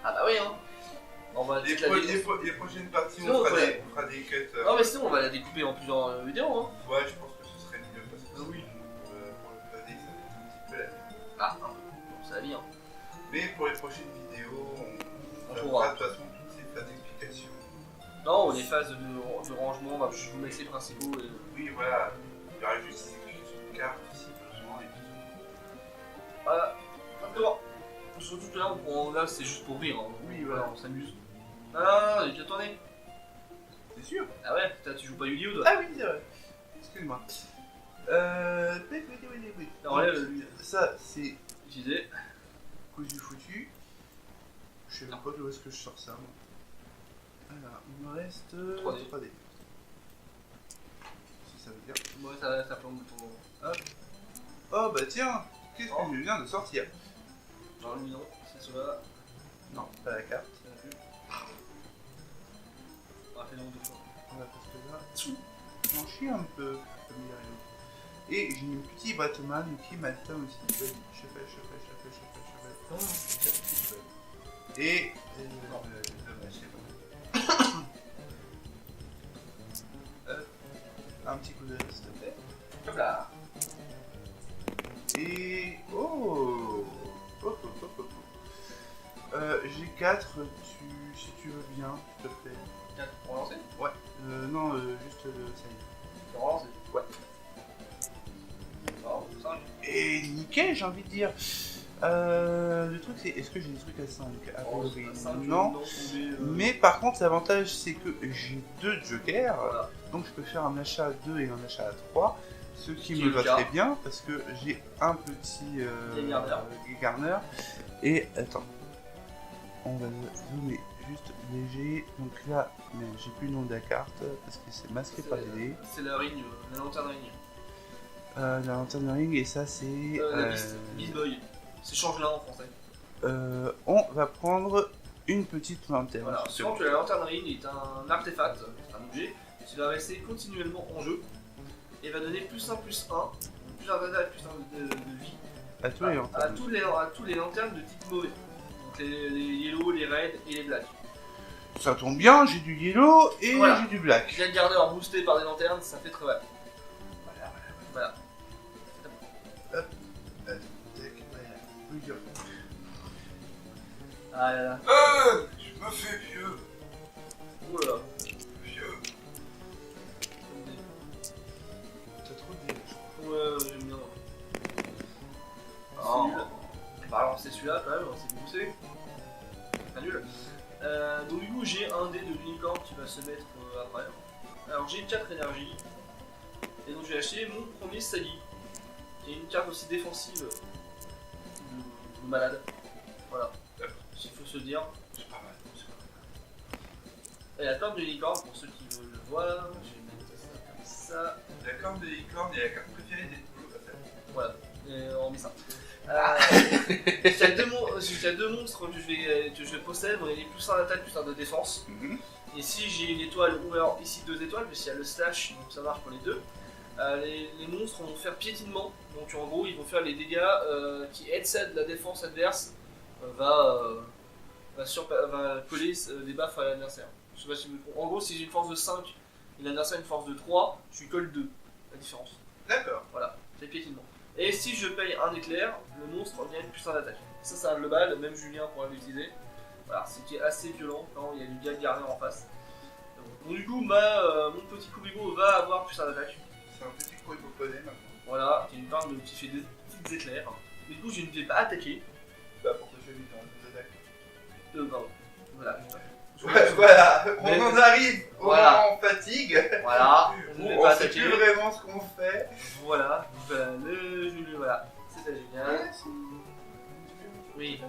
Ah bah oui, hein. On va Les, peut-être la dé- les prochaines parties, Sinon, on fera, ouais. on fera des cuts. Non mais sinon on va la découper en plusieurs vidéos, hein. Ouais, je pense que ce serait mieux parce que Ah oui. pour le PAD, ça va être un petit peu la tête. Ah, un peu. Bon, ça va bien. Mais pour les prochaines vidéos, On on fera pourra. de toute façon toutes ces phases d'explication. Non, les phases de rangement, bah, je vous mets les principaux. Et... Oui, voilà. Il y aura juste des explications de cartes si besoin et tout. Voilà. D'accord. Surtout que là, là c'est juste pour rire. Hein. Oui, Voilà, voilà. on s'amuse. Ah, il est déjà tourné. C'est sûr. Ah ouais, putain, tu joues pas Yu-Gi-Oh! Toi. Ah oui, c'est vrai. Excuse-moi. Oui. Alors là, Ça, c'est utilisé. cousu foutu. Je sais même pas d'où est-ce que je sors ça. Moi. Alors, il me reste 3D. 3D. Si ça veut dire. Moi, ça plombe pour. Oh bah tiens, qu'est-ce que je viens de sortir? Genre le non, c'est cela. Non, pas la carte. C'est un peu. Ah, fait long deux fois. Voilà, parce que là, j'en chie un peu, comme il arrive. Et j'ai une petite Batman qui m'attend aussi. Je fais. Et. Dommage, c'est bon. Un petit coup de s'il te plaît. Hop là. Et. Oh, j'ai 4, si tu veux bien, s'il te plaît. 4 pour lancer. Ouais. Non, juste ça y est. Pour relancer. Ouais. Oh, 5. Et nickel, j'ai envie de dire. Le truc, c'est est-ce que j'ai des trucs à 5? A priori, non. Mais par contre, l'avantage, c'est que j'ai 2 jokers. Voilà. Donc je peux faire un achat à 2 et un achat à 3. Ce qui Qui est me le va cas. très bien parce que j'ai un petit Garner. Et attends, on va zoomer juste léger. Donc là, mais j'ai plus le nom de la carte parce que c'est masqué par les dés. C'est la ring, la lanterne ring. La lanterne ring et ça c'est. La Beast Boy. C'est changelin en français. On va prendre une petite lanterne. Voilà, suivant que la lanterne ring est un artefact, c'est un objet, qui va rester continuellement en jeu et va donner plus 1, plus 1, plus 1 d'attaque, plus 1 de vie À tous les à lanternes. tous les lanternes de type mauvais. Donc les yellow, les red et les black. Ça tombe bien, j'ai du yellow et Voilà. j'ai du black. Bien garder boosté par des lanternes, ça fait très mal. Voilà. Ah là là. Je me fais vieux. Oh là là. Vieux. T'as trop de dés, je crois. Ouais, j'aime bien. Oh. C'est nul. Bah alors c'est celui-là quand même, c'est boosté. Pas nul. Donc du coup j'ai un dé de l'unicorn qui va se mettre après. Alors j'ai 4 énergies. Et donc je vais acheter mon premier Sally. Qui est une carte aussi défensive de malade. Voilà. S'il faut se dire. C'est pas mal. Et la corde de l'unicorn pour ceux qui veulent le voir. Je vais mettre ça comme ça. La corne de licorne est la carte préférée des poules. Voilà, et on met ça. J'ai deux monstres que je possède, on a les plus 1 d'attaque, plus 1 de défense. Et si j'ai une étoile, ou alors ici 2 étoiles, mais s'il y a le slash, donc ça marche pour les deux, les monstres vont faire piétinement. Donc en gros, ils vont faire les dégâts qui headset la défense adverse, va coller des baffes à l'adversaire. Je sais pas si vous... En gros, si j'ai une force de 5 et l'adversaire a une force de 3, je lui colle 2, la différence. D'accord. Voilà, c'est piétinement. Et si je paye un éclair, le monstre gagne plus 1 d'attaque. Ça c'est un global, même Julien pourra l'utiliser. Voilà, c'est qui est assez violent quand il y a du gars de Garner en face. Donc du coup, mon petit Kubigo va avoir plus 1 d'attaque. C'est un petit pro hippoponais maintenant. Voilà, qui me parle qui fait des petites éclairs. Du coup, je ne vais pas attaquer. Bah pour te faire vite dans les attaques. Pardon. Voilà. Ouais, voilà, Mais- on en arrive au Voilà. moment fatigue. Voilà, je ne vais On pas sait attaquer. plus vraiment ce qu'on fait. Voilà, voilà. C'était génial. Oui.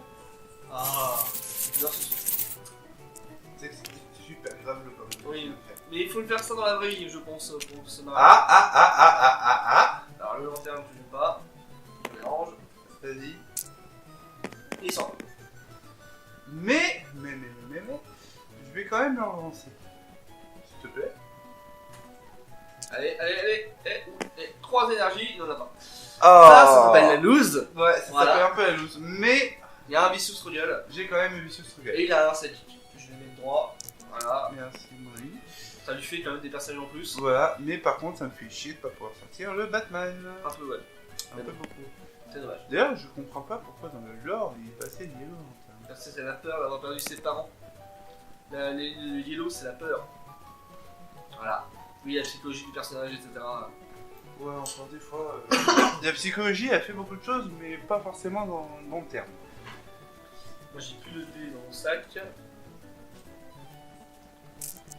Ah, j'adore ce son. C'est super grave. Instagrammable comme on Oui. le fait. Mais il faut le faire ça dans la vraie vie, je pense, pour se marrer. Ah. Alors le long terme, tu joues pas. Je mélange. Vas-y. Et il sort. Mais, je vais quand même le relancer. S'il te plaît. Allez. 3 énergies, il n'en a pas. Oh. Ça s'appelle la lose. Ouais, ça Voilà. s'appelle un peu la loose. Mais Il y a un Vicious Struggle. j'ai quand même eu Vicious Struggle. Et il a un Psychic. Je vais le mettre droit. Voilà. Merci, Marie. Ça lui fait quand même des personnages en plus. Voilà, mais par contre, ça me fait chier de pas pouvoir sortir le Batman. Un peu, ouais. Un peu beaucoup. C'est dommage. D'ailleurs, je comprends pas pourquoi dans le lore il est passé Yellow. Parce que c'est la peur d'avoir perdu ses parents. Le Yellow, c'est la peur. Voilà. Oui, la psychologie du personnage, etc. Ouais, encore des fois. La psychologie, elle fait beaucoup de choses, mais pas forcément dans le terme. Moi, j'ai plus de dés dans mon sac.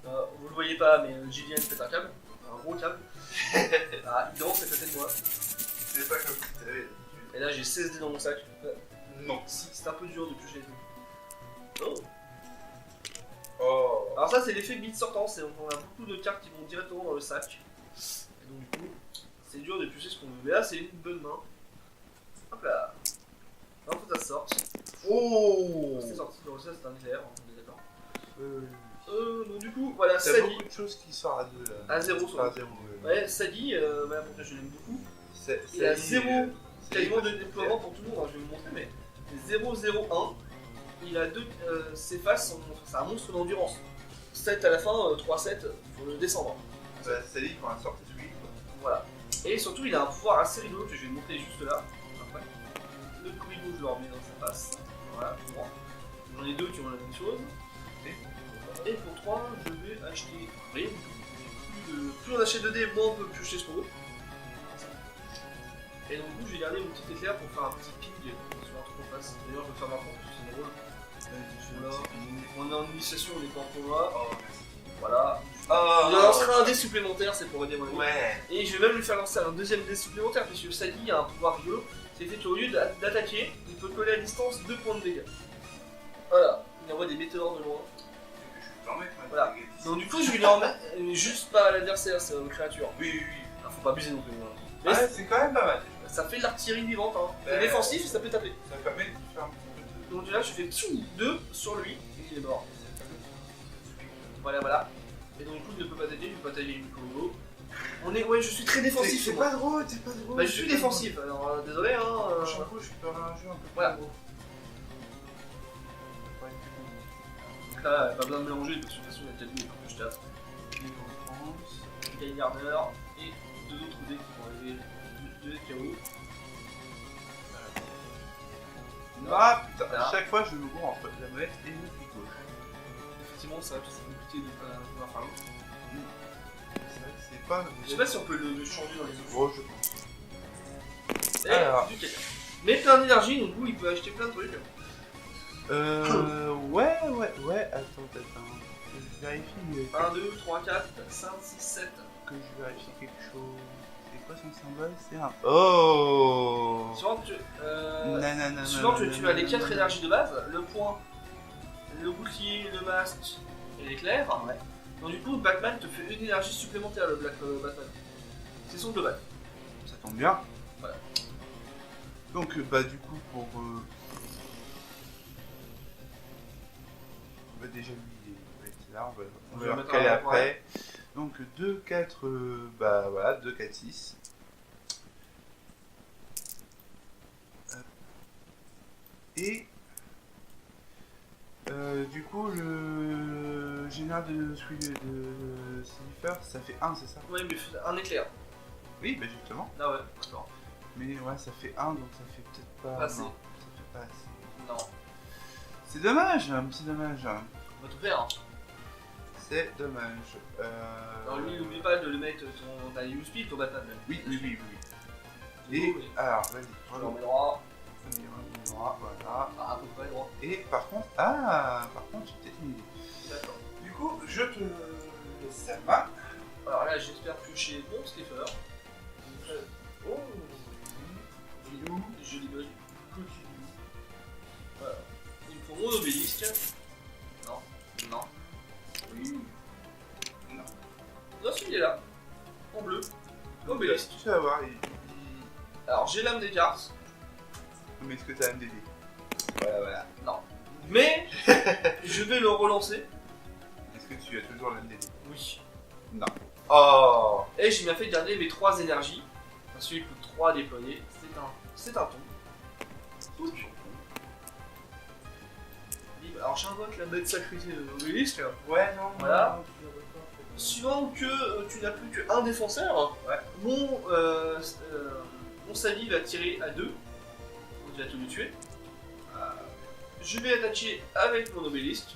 Vous le voyez pas, mais Julien pète un câble. Un gros câble. Il danse à côté de moi. C'est pas comme si t'avais. Et là, j'ai 16 dés dans mon sac. Non. C'est un peu dur de piocher les dés. Oh. Oh. Alors ça c'est l'effet bit sortant, on a beaucoup de cartes qui vont directement dans le sac. Et donc du coup, c'est dur de piocher ce qu'on veut. Mais là c'est une bonne main. Hop là. Alors faut que ça sorte. Oh. C'est sorti dans le sac, c'est un éclair, on est d'accord. Donc du coup, voilà, T'as Sally. beaucoup de choses qui sortent à 2. À 0 sur à le- 0. Ouais, Sally, voilà pourquoi je l'aime beaucoup. Il a Sally, 0 quasiment de Sally, déploiement pour tout le monde, hein, je vais vous montrer, mais 0-0-1. Il a deux. Ses faces, c'est un monstre d'endurance. 7 à la fin, 3-7, faut le descendre. Bah, Sally, quand elle sort, c'est celui. Voilà. Et surtout, il a un pouvoir assez rigolo que je vais vous montrer juste là. Après. Le Kuribo, je le remets dans sa face. Voilà, tout droit. J'en ai 2 qui ont la même chose. Et pour 3, je vais acheter rien du tout. Plus on achète de dés, moins on peut piocher ce qu'on veut. Et donc, du coup, je vais garder mon petit éclair pour faire un petit ping sur un truc en face. D'ailleurs, je vais le faire maintenant parce que c'est drôle. Là, on est en initiation, on est pas en tournoi. Oh, Voilà. oh. Je lancerai un dé supplémentaire, c'est pour aider mon ami. Ouais. Et je vais même lui faire lancer un deuxième dé supplémentaire, puisque Sally a un pouvoir rigolo. C'est fait qu'au lieu d'attaquer, il peut coller à distance 2 points de dégâts. Voilà. Il envoie des météores de loin. Je vais en mettre, Voilà. Donc du coup, je vais lui en mettre juste pas à l'adversaire, c'est aux créatures. Oui. Alors, faut pas abuser non plus. Voilà. Mais Ouais, c'est quand même pas mal. ça fait de l'artillerie vivante. Hein. C'est Ouais. défensif, ça peut taper. Ça permet de faire un petit peu de. Donc là, je fais 2 sur lui, et il est mort. Voilà. Et donc du coup, il ne peut pas attaquer, il ne peut pas attaquer une combo. Ouais, je suis très défensif. C'est moi. pas drôle, c'est pas drôle. Bah, je suis défensif, alors désolé, hein. Prochain coup, je ferai un jeu un peu Voilà. plus gros. Donc là, pas besoin de mélanger, parce que de toute façon, il y a peut-être mieux que je tape. Guy Gardner et 2 autres dés qui vont arriver, 2 KO. Ah putain, Là. à chaque fois je me gourre entre la manette et le clic gauche. Effectivement, c'est vrai que c'est compliqué de pouvoir faire l'autre. C'est vrai que c'est pas. Je sais pas si on peut le changer dans les autres. Gros, je pense. Et Alors. du quelqu'un. Mais plein d'énergie, donc du coup, il peut acheter plein de trucs. Ouais, attends. Que je vérifie. 1, 2, 3, 4, 5, 6, 7. Que je vérifie quelque chose. C'est quoi son symbole? C'est un. Oh! Suivant, Nanana. suivant tu as les 4 énergies de base, le point, le bouclier, le masque et l'éclair. Ouais. Donc du coup, Batman te fait une énergie supplémentaire, le Black Batman. C'est son global. Ça tombe bien. Voilà. Donc, bah, du coup, pour. Bah, déjà, lui, il est là, on va le le mettre recaler à- après. Donc, 2, 4, bah voilà, 2, 4, 6. Et. Du coup, le général de Silver, ça fait 1, c'est ça? Oui, mais un éclair. Oui, bah justement. Ah ouais, d'accord. Mais ouais, ça fait 1, donc ça fait peut-être pas. Pas assez. Non, ça fait pas assez. Non. C'est dommage, c'est dommage. On va tout faire. Hein. C'est dommage. Alors lui, n'oublie pas de le mettre ta use speed, ton Batman. Même. Oui. Du Et coup, oui. alors, vas-y, Je le remets droit. voilà. Ah, à peu près droit. Et par contre, j'ai peut-être une idée. D'accord. Du coup, je te laisse la main. Alors là, j'espère piocher bon Stiffer. Oh, Vilou. Joli bug. Coquille. Voilà. Il me faut mon obélisque. Non. Oui. là, en bleu, Obélisque. Tu vas voir, Alors j'ai l'âme des cartes, mais est-ce que t'as MDD? Voilà. non. Mais je vais le relancer. Est-ce que tu as toujours l'MDD? Oui. Non. Oh. Et j'ai bien fait de garder mes 3 énergies. Parce qu'il coûte 3 à déployer. C'est un ton. Alors j'invoque la bête sacrée Obélisque. Ouais, non. Voilà. non, Suivant que tu n'as plus qu'un défenseur, Ouais. mon Sally va tirer à 2. Donc il va tout le tuer. Je vais attaquer avec mon Obélisque.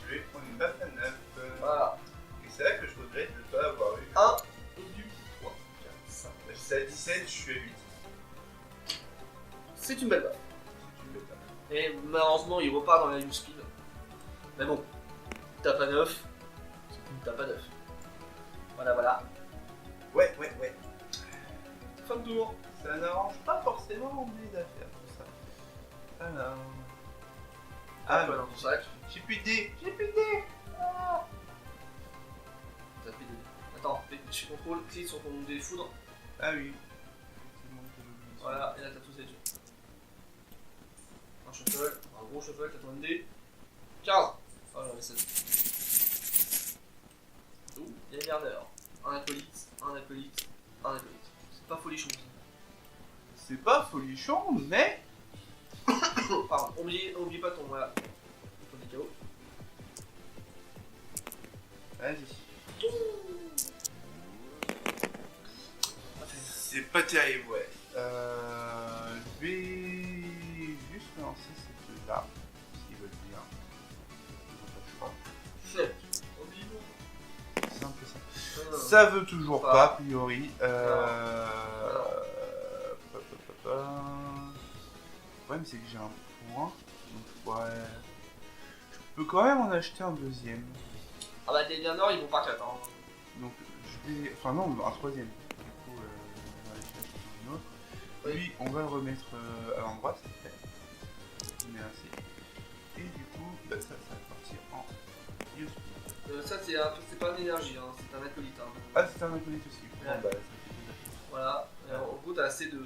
Je vais prendre une baffe à 9. Voilà. Et c'est là que je regrette de ne pas avoir eu. 1 et du 3, 4, 5. J'étais à 17, je suis à 8. C'est une belle baffe. C'est une bête. Et malheureusement, il repart dans la use speed. Mais bon, t'as pas 9. T'as pas 9. Voilà. Ouais. Fin de tour. Ça n'arrange pas forcément mes affaires, tout ça. Alors. Ah, Ah, dans ton sac. j'ai plus de dés. T'as fait 2. Attends, je contrôle, clique sur ton dé de foudre. Ah oui. Voilà, et là t'as tous les yeux. Un shuffle, un gros shuffle, t'as ton MD. 15. Ah j'en ai 16. Ouh, il y a Merner. Un acolyte. C'est pas folichon. C'est pas folichon, mais. Pardon, oublie pas ton. Voilà. Ton DKO. Vas-y. C'est pas terrible, ouais. Je vais juste lancer cette là, s'ils veulent bien. C'est. Oublie-moi. C'est un peu ça. Ça veut toujours pas, a priori. Le problème c'est que j'ai un point, donc ouais. Je peux quand même en acheter un deuxième. Ah bah des Nord ils vont pas 4 hein. Donc je vais. Enfin non, un troisième. Du coup, on va aller chercher un autre. Oui. Lui, on va le remettre à l'endroit, s'il te plaît. Merci. Et du coup, ça va partir en use. Ça c'est pas une énergie, hein. C'est un acolyte. Hein. Ah, c'est un acolyte aussi. Ouais. Bon, bah, ça fait deux. Voilà, et en gros t'as assez de.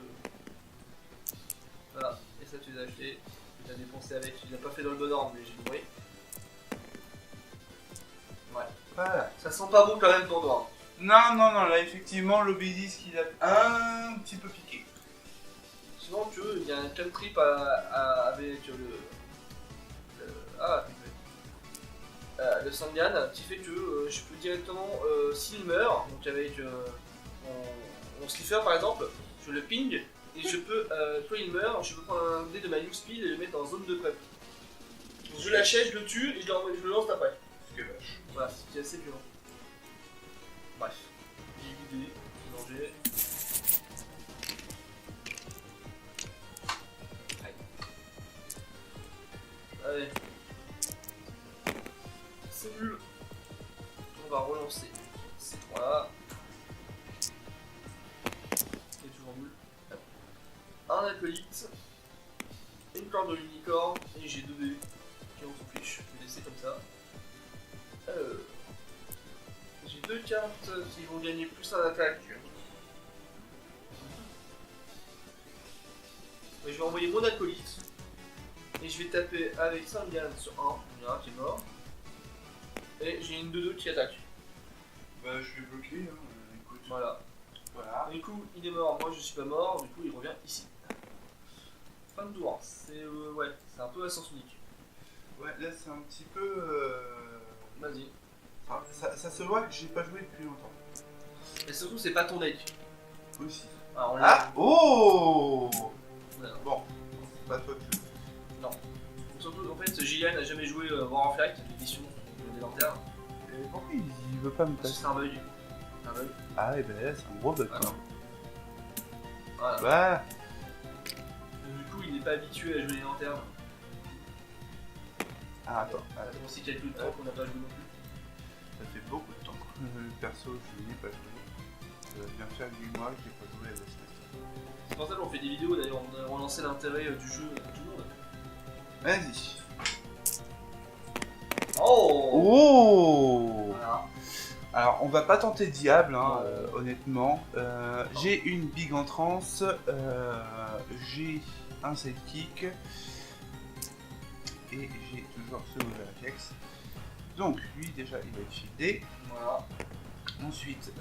Voilà, et ça tu les as achetés, tu les as dépensé avec, tu l'as pas fait dans le bon ordre mais j'ai compris. Ouais, Voilà. ça sent pas bon quand même ton doigt. Non, là effectivement, l'obélisque il a un petit peu piqué. Sinon il y a un cantrip avec le Sangan qui fait que je peux directement, s'il meurt, donc avec mon Sliffer par exemple, je le ping et je peux, quand il meurt, je peux prendre un dé de ma use speed et le mettre dans zone de prep. Je l'achète, je le tue et je le lance d'après. C'est que vache. Voilà, c'est assez violent. Bref, j'ai vidé, mangé. Allez. C'est nul. On va relancer ces trois-là. C'est toujours nul. Un acolyte. Une corde de l'unicorne. Et j'ai 2 dés. Ok, on s'en fiche. Je vais laisser comme ça. J'ai 2 cartes qui vont gagner plus un attaque. Mais je vais envoyer mon acolyte. Et je vais taper avec Sangan sur 1. Il y en a un qui est mort. Et j'ai une 2-2 qui attaque. Bah, je vais bloquer, hein. Écoute. Voilà. Voilà. Du coup, il est mort. Moi, je suis pas mort. Du coup, il revient ici. Fin de tour. C'est ouais, c'est un peu à sens unique. Ouais, là c'est un petit peu. Vas-y. Enfin, ça se voit que j'ai pas joué depuis longtemps. Et surtout, c'est pas ton deck. Aussi. Alors, Ah Oh Voilà. Bon, c'est pas toi que je. Surtout, en fait, Gillian n'a jamais joué War of Light, l'édition des lanternes. Et pourquoi il veut pas me Parce que passer? c'est un bug. Un bug. Ah, et ben là c'est un gros bug. Ah, quoi. non. Voilà. Bah, Du coup, il n'est pas habitué à jouer les lanternes. ah, attends. On sait qu'il y a plus de temps qu'on n'a pas joué non plus. Ça fait beaucoup de temps. Perso, je n'y ai pas joué. Ça va bien faire 8 mois que j'ai pas joué à la semaine. C'est pour ça qu'on fait des vidéos d'ailleurs, on a relancé l'intérêt du jeu à tout le monde. Vas-y. Oh, Oh Voilà. Alors, on va pas tenter diable, hein, honnêtement. J'ai une big entrance, j'ai un sidekick, et j'ai toujours ce mauvais réflexe. Donc, lui, déjà, il va être shieldé. Voilà. Ensuite,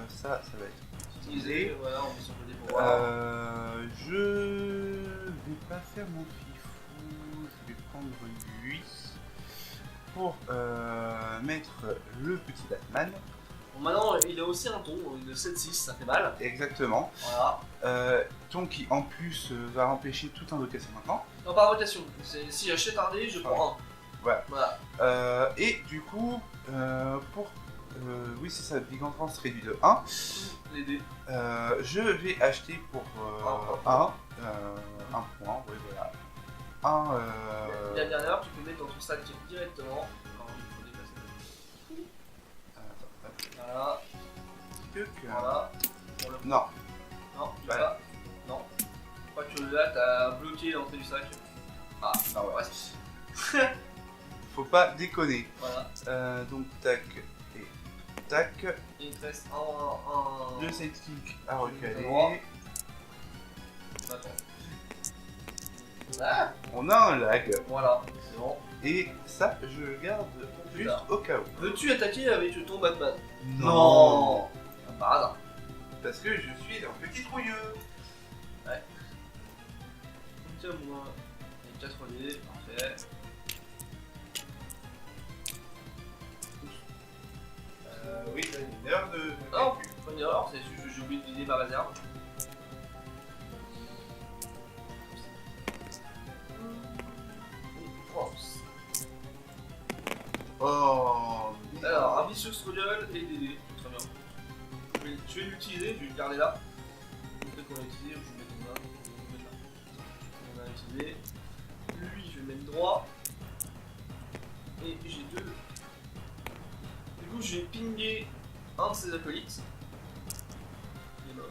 ça va être Utilisé. Voilà, on met son côté pour voir. je vais pas faire mon fifou, je vais prendre lui pour mettre le petit Batman. Bon, maintenant, il a aussi un ton de 7-6, ça fait mal. Exactement. Voilà. Ton qui en plus va empêcher tout invocation maintenant. Non, par rotation. Si j'achète un dé, je prends un. Voilà. Voilà. Et du coup, pour. Oui, c'est ça, Big Entrance réduit de 1. Les dés. Je vais acheter pour 1 point, oui, voilà. La dernière, tu peux mettre dans ton sac directement. Non, il faut déplacer. Voilà. Voilà. Pour le... Non, Non, tu Voilà. veux pas. Non. Je crois que là, t'as bloqué l'entrée du sac. Ah, Ah ouais. ouais. faut pas déconner. Voilà. Donc, tac et tac. Et il te reste un... Le sidekick à recaler. Droit. Attends. Ah, On a un lag. voilà, c'est bon. Et ça, je le garde Plus juste tard. au cas où. Veux-tu attaquer avec ton Batman? Non. Comme par hasard. Parce que je suis un petit trouilleux. Tiens-moi. Les 4 dés, parfait. Oui, t'as une erreur de Non, calcul. pas une erreur, c'est juste que j'ai oublié de vider ma réserve. Oh. Alors, un vicious struggle et des dés. Très bien. Je vais l'utiliser, je vais le garder là. Peut-être qu'on l'a utilisé ou je vais le mettre là. Je vais le mettre là. On l'a utilisé. Lui, je vais le mettre droit. Et j'ai deux. Du coup, je vais pinguer un de ses acolytes. Il est mort.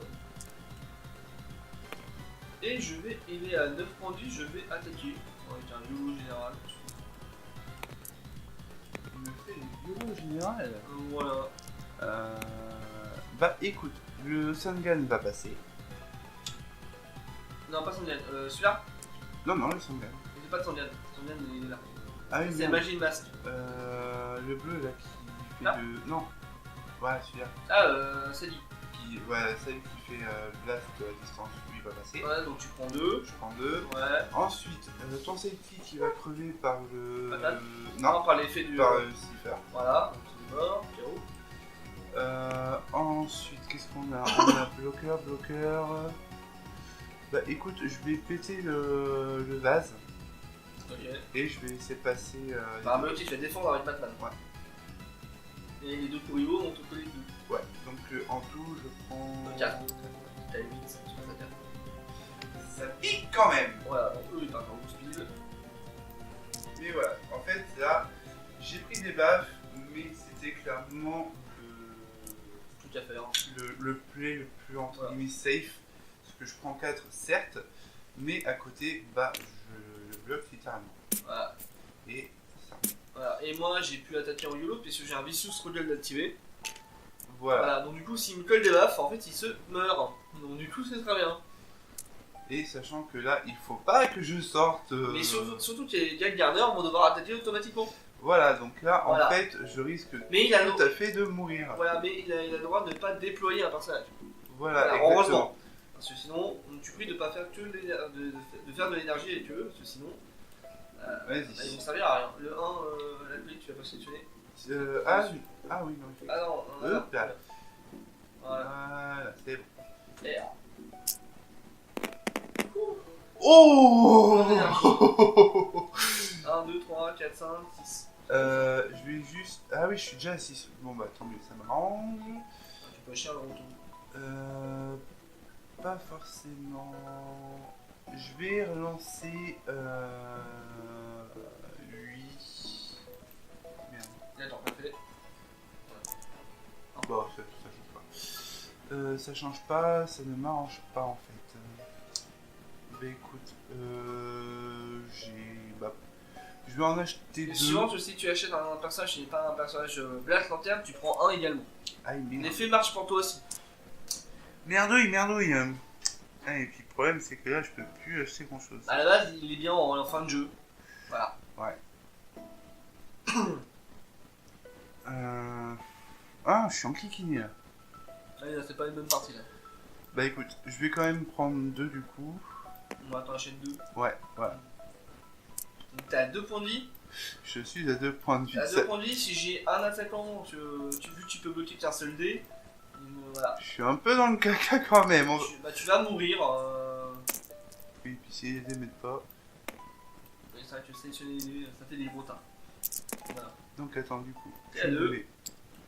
Et je vais, il est à 9 points de vie, je vais attaquer avec un YOLO général. Il me fait le bureau général. Voilà. Bah écoute, le Sungan va passer. Non, pas Sandian. Celui-là, Non, non, le Sungan. c'est pas de Sandian. Sandian, il est là. Ah oui, C'est merde. Magie Masque. Le bleu là qui fait Là de. Non. Ouais, celui-là. Ah, c'est dit. Qui... Ouais, celle qui fait blast à distance, lui va passer. Ouais, donc tu prends 2. Je prends 2. Ouais. Ensuite, ton sidekick qui va crever par le. Patate. Non, par l'effet du. par le Cipher. Voilà, donc c'est mort, KO. Ensuite, qu'est-ce qu'on a? On a bloqueur. Bah écoute, je vais péter le vase Ok. et je vais laisser passer. Bah, un motif, je vais défendre avec Batman. Ouais. Et les deux Kuribo vont te coller le deux. Ouais, donc en tout, je prends. 4. T'as 8, ça passe à 4. Ça pique quand même! Voilà, donc eux ils partent en speed. Mais voilà, en fait là, j'ai pris des baffes, mais c'était clairement Tout à faire. le play le plus entre Voilà. guillemets safe. Parce que je prends 4, certes, mais à côté, bah, je le bloque littéralement. Voilà. Et ça. Voilà. Et moi j'ai pu attaquer en YOLO puisque j'ai un vicious struggle d'activer. Voilà. Voilà, donc du coup s'il me colle des baffes, en fait il se meurt. Donc du coup c'est très bien. Et sachant que là, il faut pas que je sorte. Mais surtout que les Jack Garner vont devoir attaquer automatiquement. Voilà, donc là, Voilà. en fait, je risque Mais il a le tout à fait de mourir. Voilà, mais il a le droit de ne pas déployer un personnage. Voilà, Voilà, exactement. heureusement. Parce que sinon, tu pries de pas faire que de faire de l'énergie avec eux, parce que sinon, bah, ils Vas-y. vont servir à rien. Le 1, la clé, tu l'as pas sélectionné. Ah oui, non, il fait. Ah non, Hop là. Voilà. Voilà, c'est bon. Et, Oh d'énergie. 1, 2, 3, 4, 5, 6. Je vais juste. Ah oui, je suis déjà à 6. Bon, bah tant mieux, ça m'arrange. Tu peux chier le retour. Pas forcément. Je vais relancer. Lui. Merde. Et attends, parfait. Bon, ça change pas. Ça change pas, ça ne m'arrange pas en fait. Bah écoute, j'ai. Bah, Je vais en acheter Et 2. suivant que si tu achètes un personnage qui n'est pas un personnage Black Lantern, tu prends un également. Ah, il merde. L'effet marche pour toi aussi. Merdouille. Ah, et puis le problème, c'est que là, je peux plus acheter grand chose. À la base, il est bien en fin de jeu. Voilà. Ah, je suis en cliquiné là. Allez, là, c'est pas une bonne partie là. Bah écoute, je vais quand même prendre 2 du coup. On va t'en acheter 2. Ouais, voilà. Donc t'as 2 points de vie. Je suis à 2 points de vie. T'as Ça- 2 points de vie, si j'ai un attaquant, vu que tu peux bloquer qu'un seul dé. Voilà. Je suis un peu dans le caca quand même. Tu vas mourir. Oui, puis si les dés m'aident pas. C'est vrai que sélectionner les dés, ça fait des gros tas. Voilà. Donc attends, du coup. T'es à 2.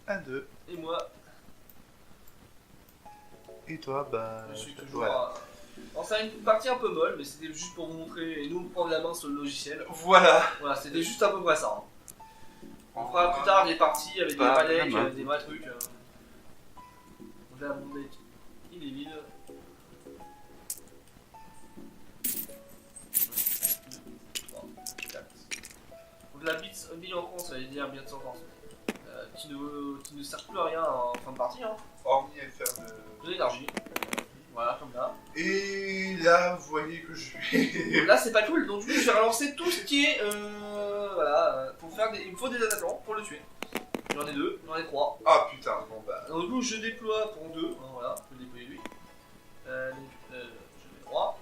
À 2. Et moi, Et toi, bah. je suis toujours. Voilà. Alors, c'est une partie un peu molle, mais c'était juste pour vous montrer et nous prendre la main sur le logiciel. Voilà. Voilà, c'était juste à peu près ça. Hein. On fera plus tard des parties avec des Pas palais, vraiment. des vrais trucs. Donc là, mon deck, il est vide. Donc la bille en France, ça veut dire bien de sentence. Qui ne sert plus à rien en fin de partie. Hein. Hormis faire De l'énergie. Voilà, comme là. Et là, vous voyez que je vais. Là, c'est pas cool, donc du coup, je vais relancer tout ce qui est. Voilà, pour faire des. Il me faut des attaquants pour le tuer. J'en ai 2, j'en ai 3. Ah putain, bon bah. Donc, du coup, je déploie pour 2. Hein, voilà, je peux déployer lui. Je mets 3.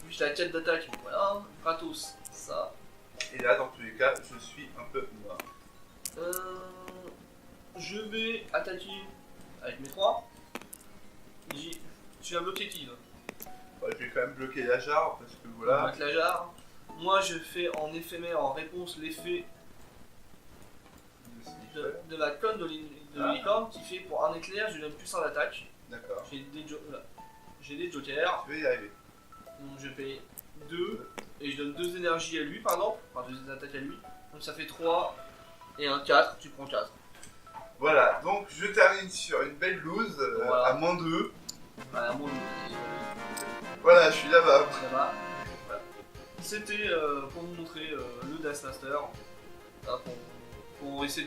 Puis la 4 d'attaque, voilà. Gratos, ça. Et là, dans tous les cas, je suis un peu mort. Je vais attaquer avec mes 3. Tu vas bloquer qui là? Bah, je vais quand même bloquer la jarre parce que voilà. Avec la jarre. Moi, je fais en éphémère, en réponse, l'effet de la conne de l'unicorne qui fait pour un éclair, je lui donne plus 1 d'attaque. D'accord. J'ai des jokers, Je vais y arriver. donc je paye 2 et je donne 2 énergies à lui par exemple, enfin 2 attaques à lui. Donc ça fait 3 et un 4, tu prends 4. Voilà, donc je termine sur une belle loose Voilà. à moins 2. Voilà, bon, Voilà, je suis là-bas. là-bas. Voilà. C'était pour vous montrer le Dash Master. Là, pour essayer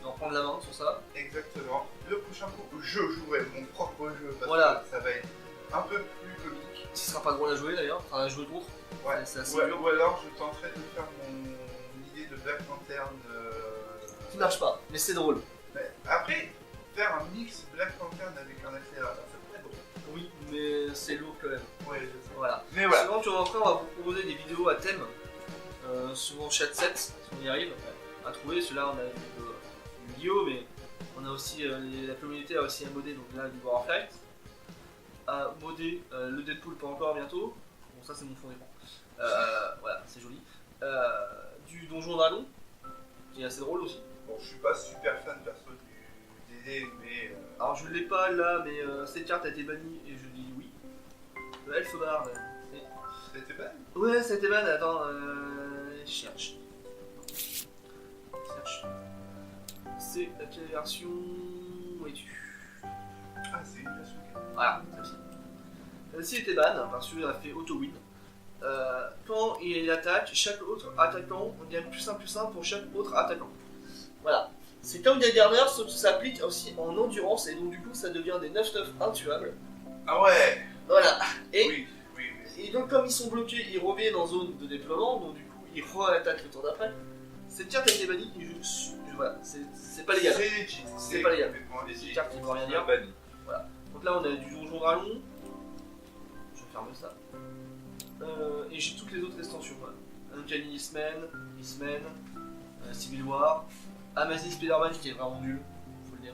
d'en prendre la main sur ça. Exactement. Le prochain coup, je jouerai mon propre jeu parce Voilà. que ça va être un peu plus comique. Ce sera pas drôle à jouer d'ailleurs, enfin à jouer contre. Ouais. C'est assez Ouais, dur. ou alors je tenterai de faire mon idée de Black Lantern. Qui marche pas, mais c'est drôle. Mais après, faire un mix Black Lantern avec un accélérateur, ça pourrait être drôle. Oui, mais c'est lourd quand même. Ouais, je sais. Voilà. Mais voilà. Souvent, tu vas après, on va vous proposer des vidéos à thème. Souvent chat 7, si on y arrive à trouver. Celui-là, on a du Yu-Gi-Oh! Mais on a aussi, la communauté a aussi un modé, donc là, du Warcraft. À modé le Deadpool, pas encore bientôt. Bon, ça, c'est mon fond d'écran. Voilà, c'est joli. Du Donjon Dragon, qui est assez drôle aussi. Bon, je suis pas super fan perso du DD, mais. Alors, je l'ai pas là, mais cette carte a été bannie et je dis oui. Le Elfbar, C'était pas. ouais, ça a été ban, attends, cherche. C'est la quelle version? Où es-tu? Ah, c'est une version. Voilà, celle-ci. Celle-ci était ban, parce qu'il a fait auto-win. Quand il attaque, chaque autre attaquant gagne +1/+1 pour chaque autre attaquant. Voilà. C'est comme des dernières, sauf que ça s'applique aussi en endurance, et donc du coup ça devient des 9-9 intuables. Ah ouais. Voilà. Et, Oui. et donc comme ils sont bloqués, ils reviennent en zone de déploiement, donc du coup ils re-attaquent le tour d'après. Cette carte a été bannie, et voilà, c'est pas légal. C'est legit. C'est pas légal. complètement C'est legit. une carte qui veut rien dire. Banni. Donc là on a du Donjon Dragon. Je vais fermer ça. Et j'ai toutes les autres extensions. Voilà. Uncanny X-Men, Civil War, Amazing Spider-Man qui est vraiment nul, faut le dire.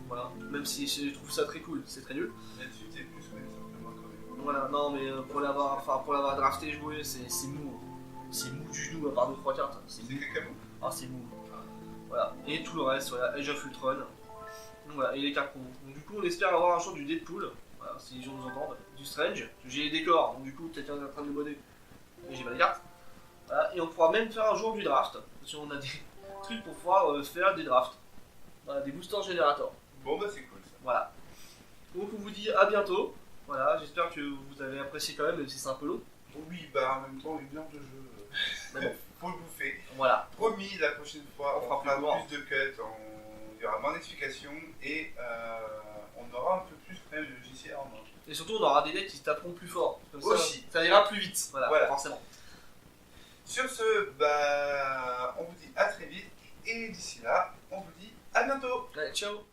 Voilà. Même si je trouve ça très cool, c'est très nul. Là-dessus, t'es plus, mais c'est un peu moins quand même. Voilà, non mais pour l'avoir drafté et joué, c'est mou. C'est mou du genou à part 2-3 cartes. C'est C'est mou. quelqu'un mou. Ah, c'est mou. Voilà. Et tout le reste, voilà, Age of Ultron. Donc voilà, et les cartes qu'on. Donc du coup, on espère avoir un jour du Deadpool. Voilà, si les gens nous entendent. Du Strange. J'ai les décors, donc du coup, quelqu'un est en train de le modder. Et j'ai pas les cartes. Voilà, et on pourra même faire un jour du draft. Parce qu'on a des trucs pour pouvoir faire des drafts. Voilà, des boosters générateurs. Bon, bah, c'est cool ça. Voilà. Donc on vous dit à bientôt. Voilà, j'espère que vous avez apprécié quand même si c'est un peu long. Oui, bah, en même temps, une heure de jeu. Mais bon, Faut le bouffer. voilà. Promis, la prochaine fois, On on fera fera plus court. plus de cuts, il y aura moins d'explications et on aura un peu plus quand même de logiciel en main. Et surtout, on aura des decks qui se taperont plus fort. Comme ça, Aussi. ça ira plus vite. Voilà, Voilà. forcément. Sur ce, on vous dit à très vite et d'ici là, on vous dit à bientôt. Allez, ciao.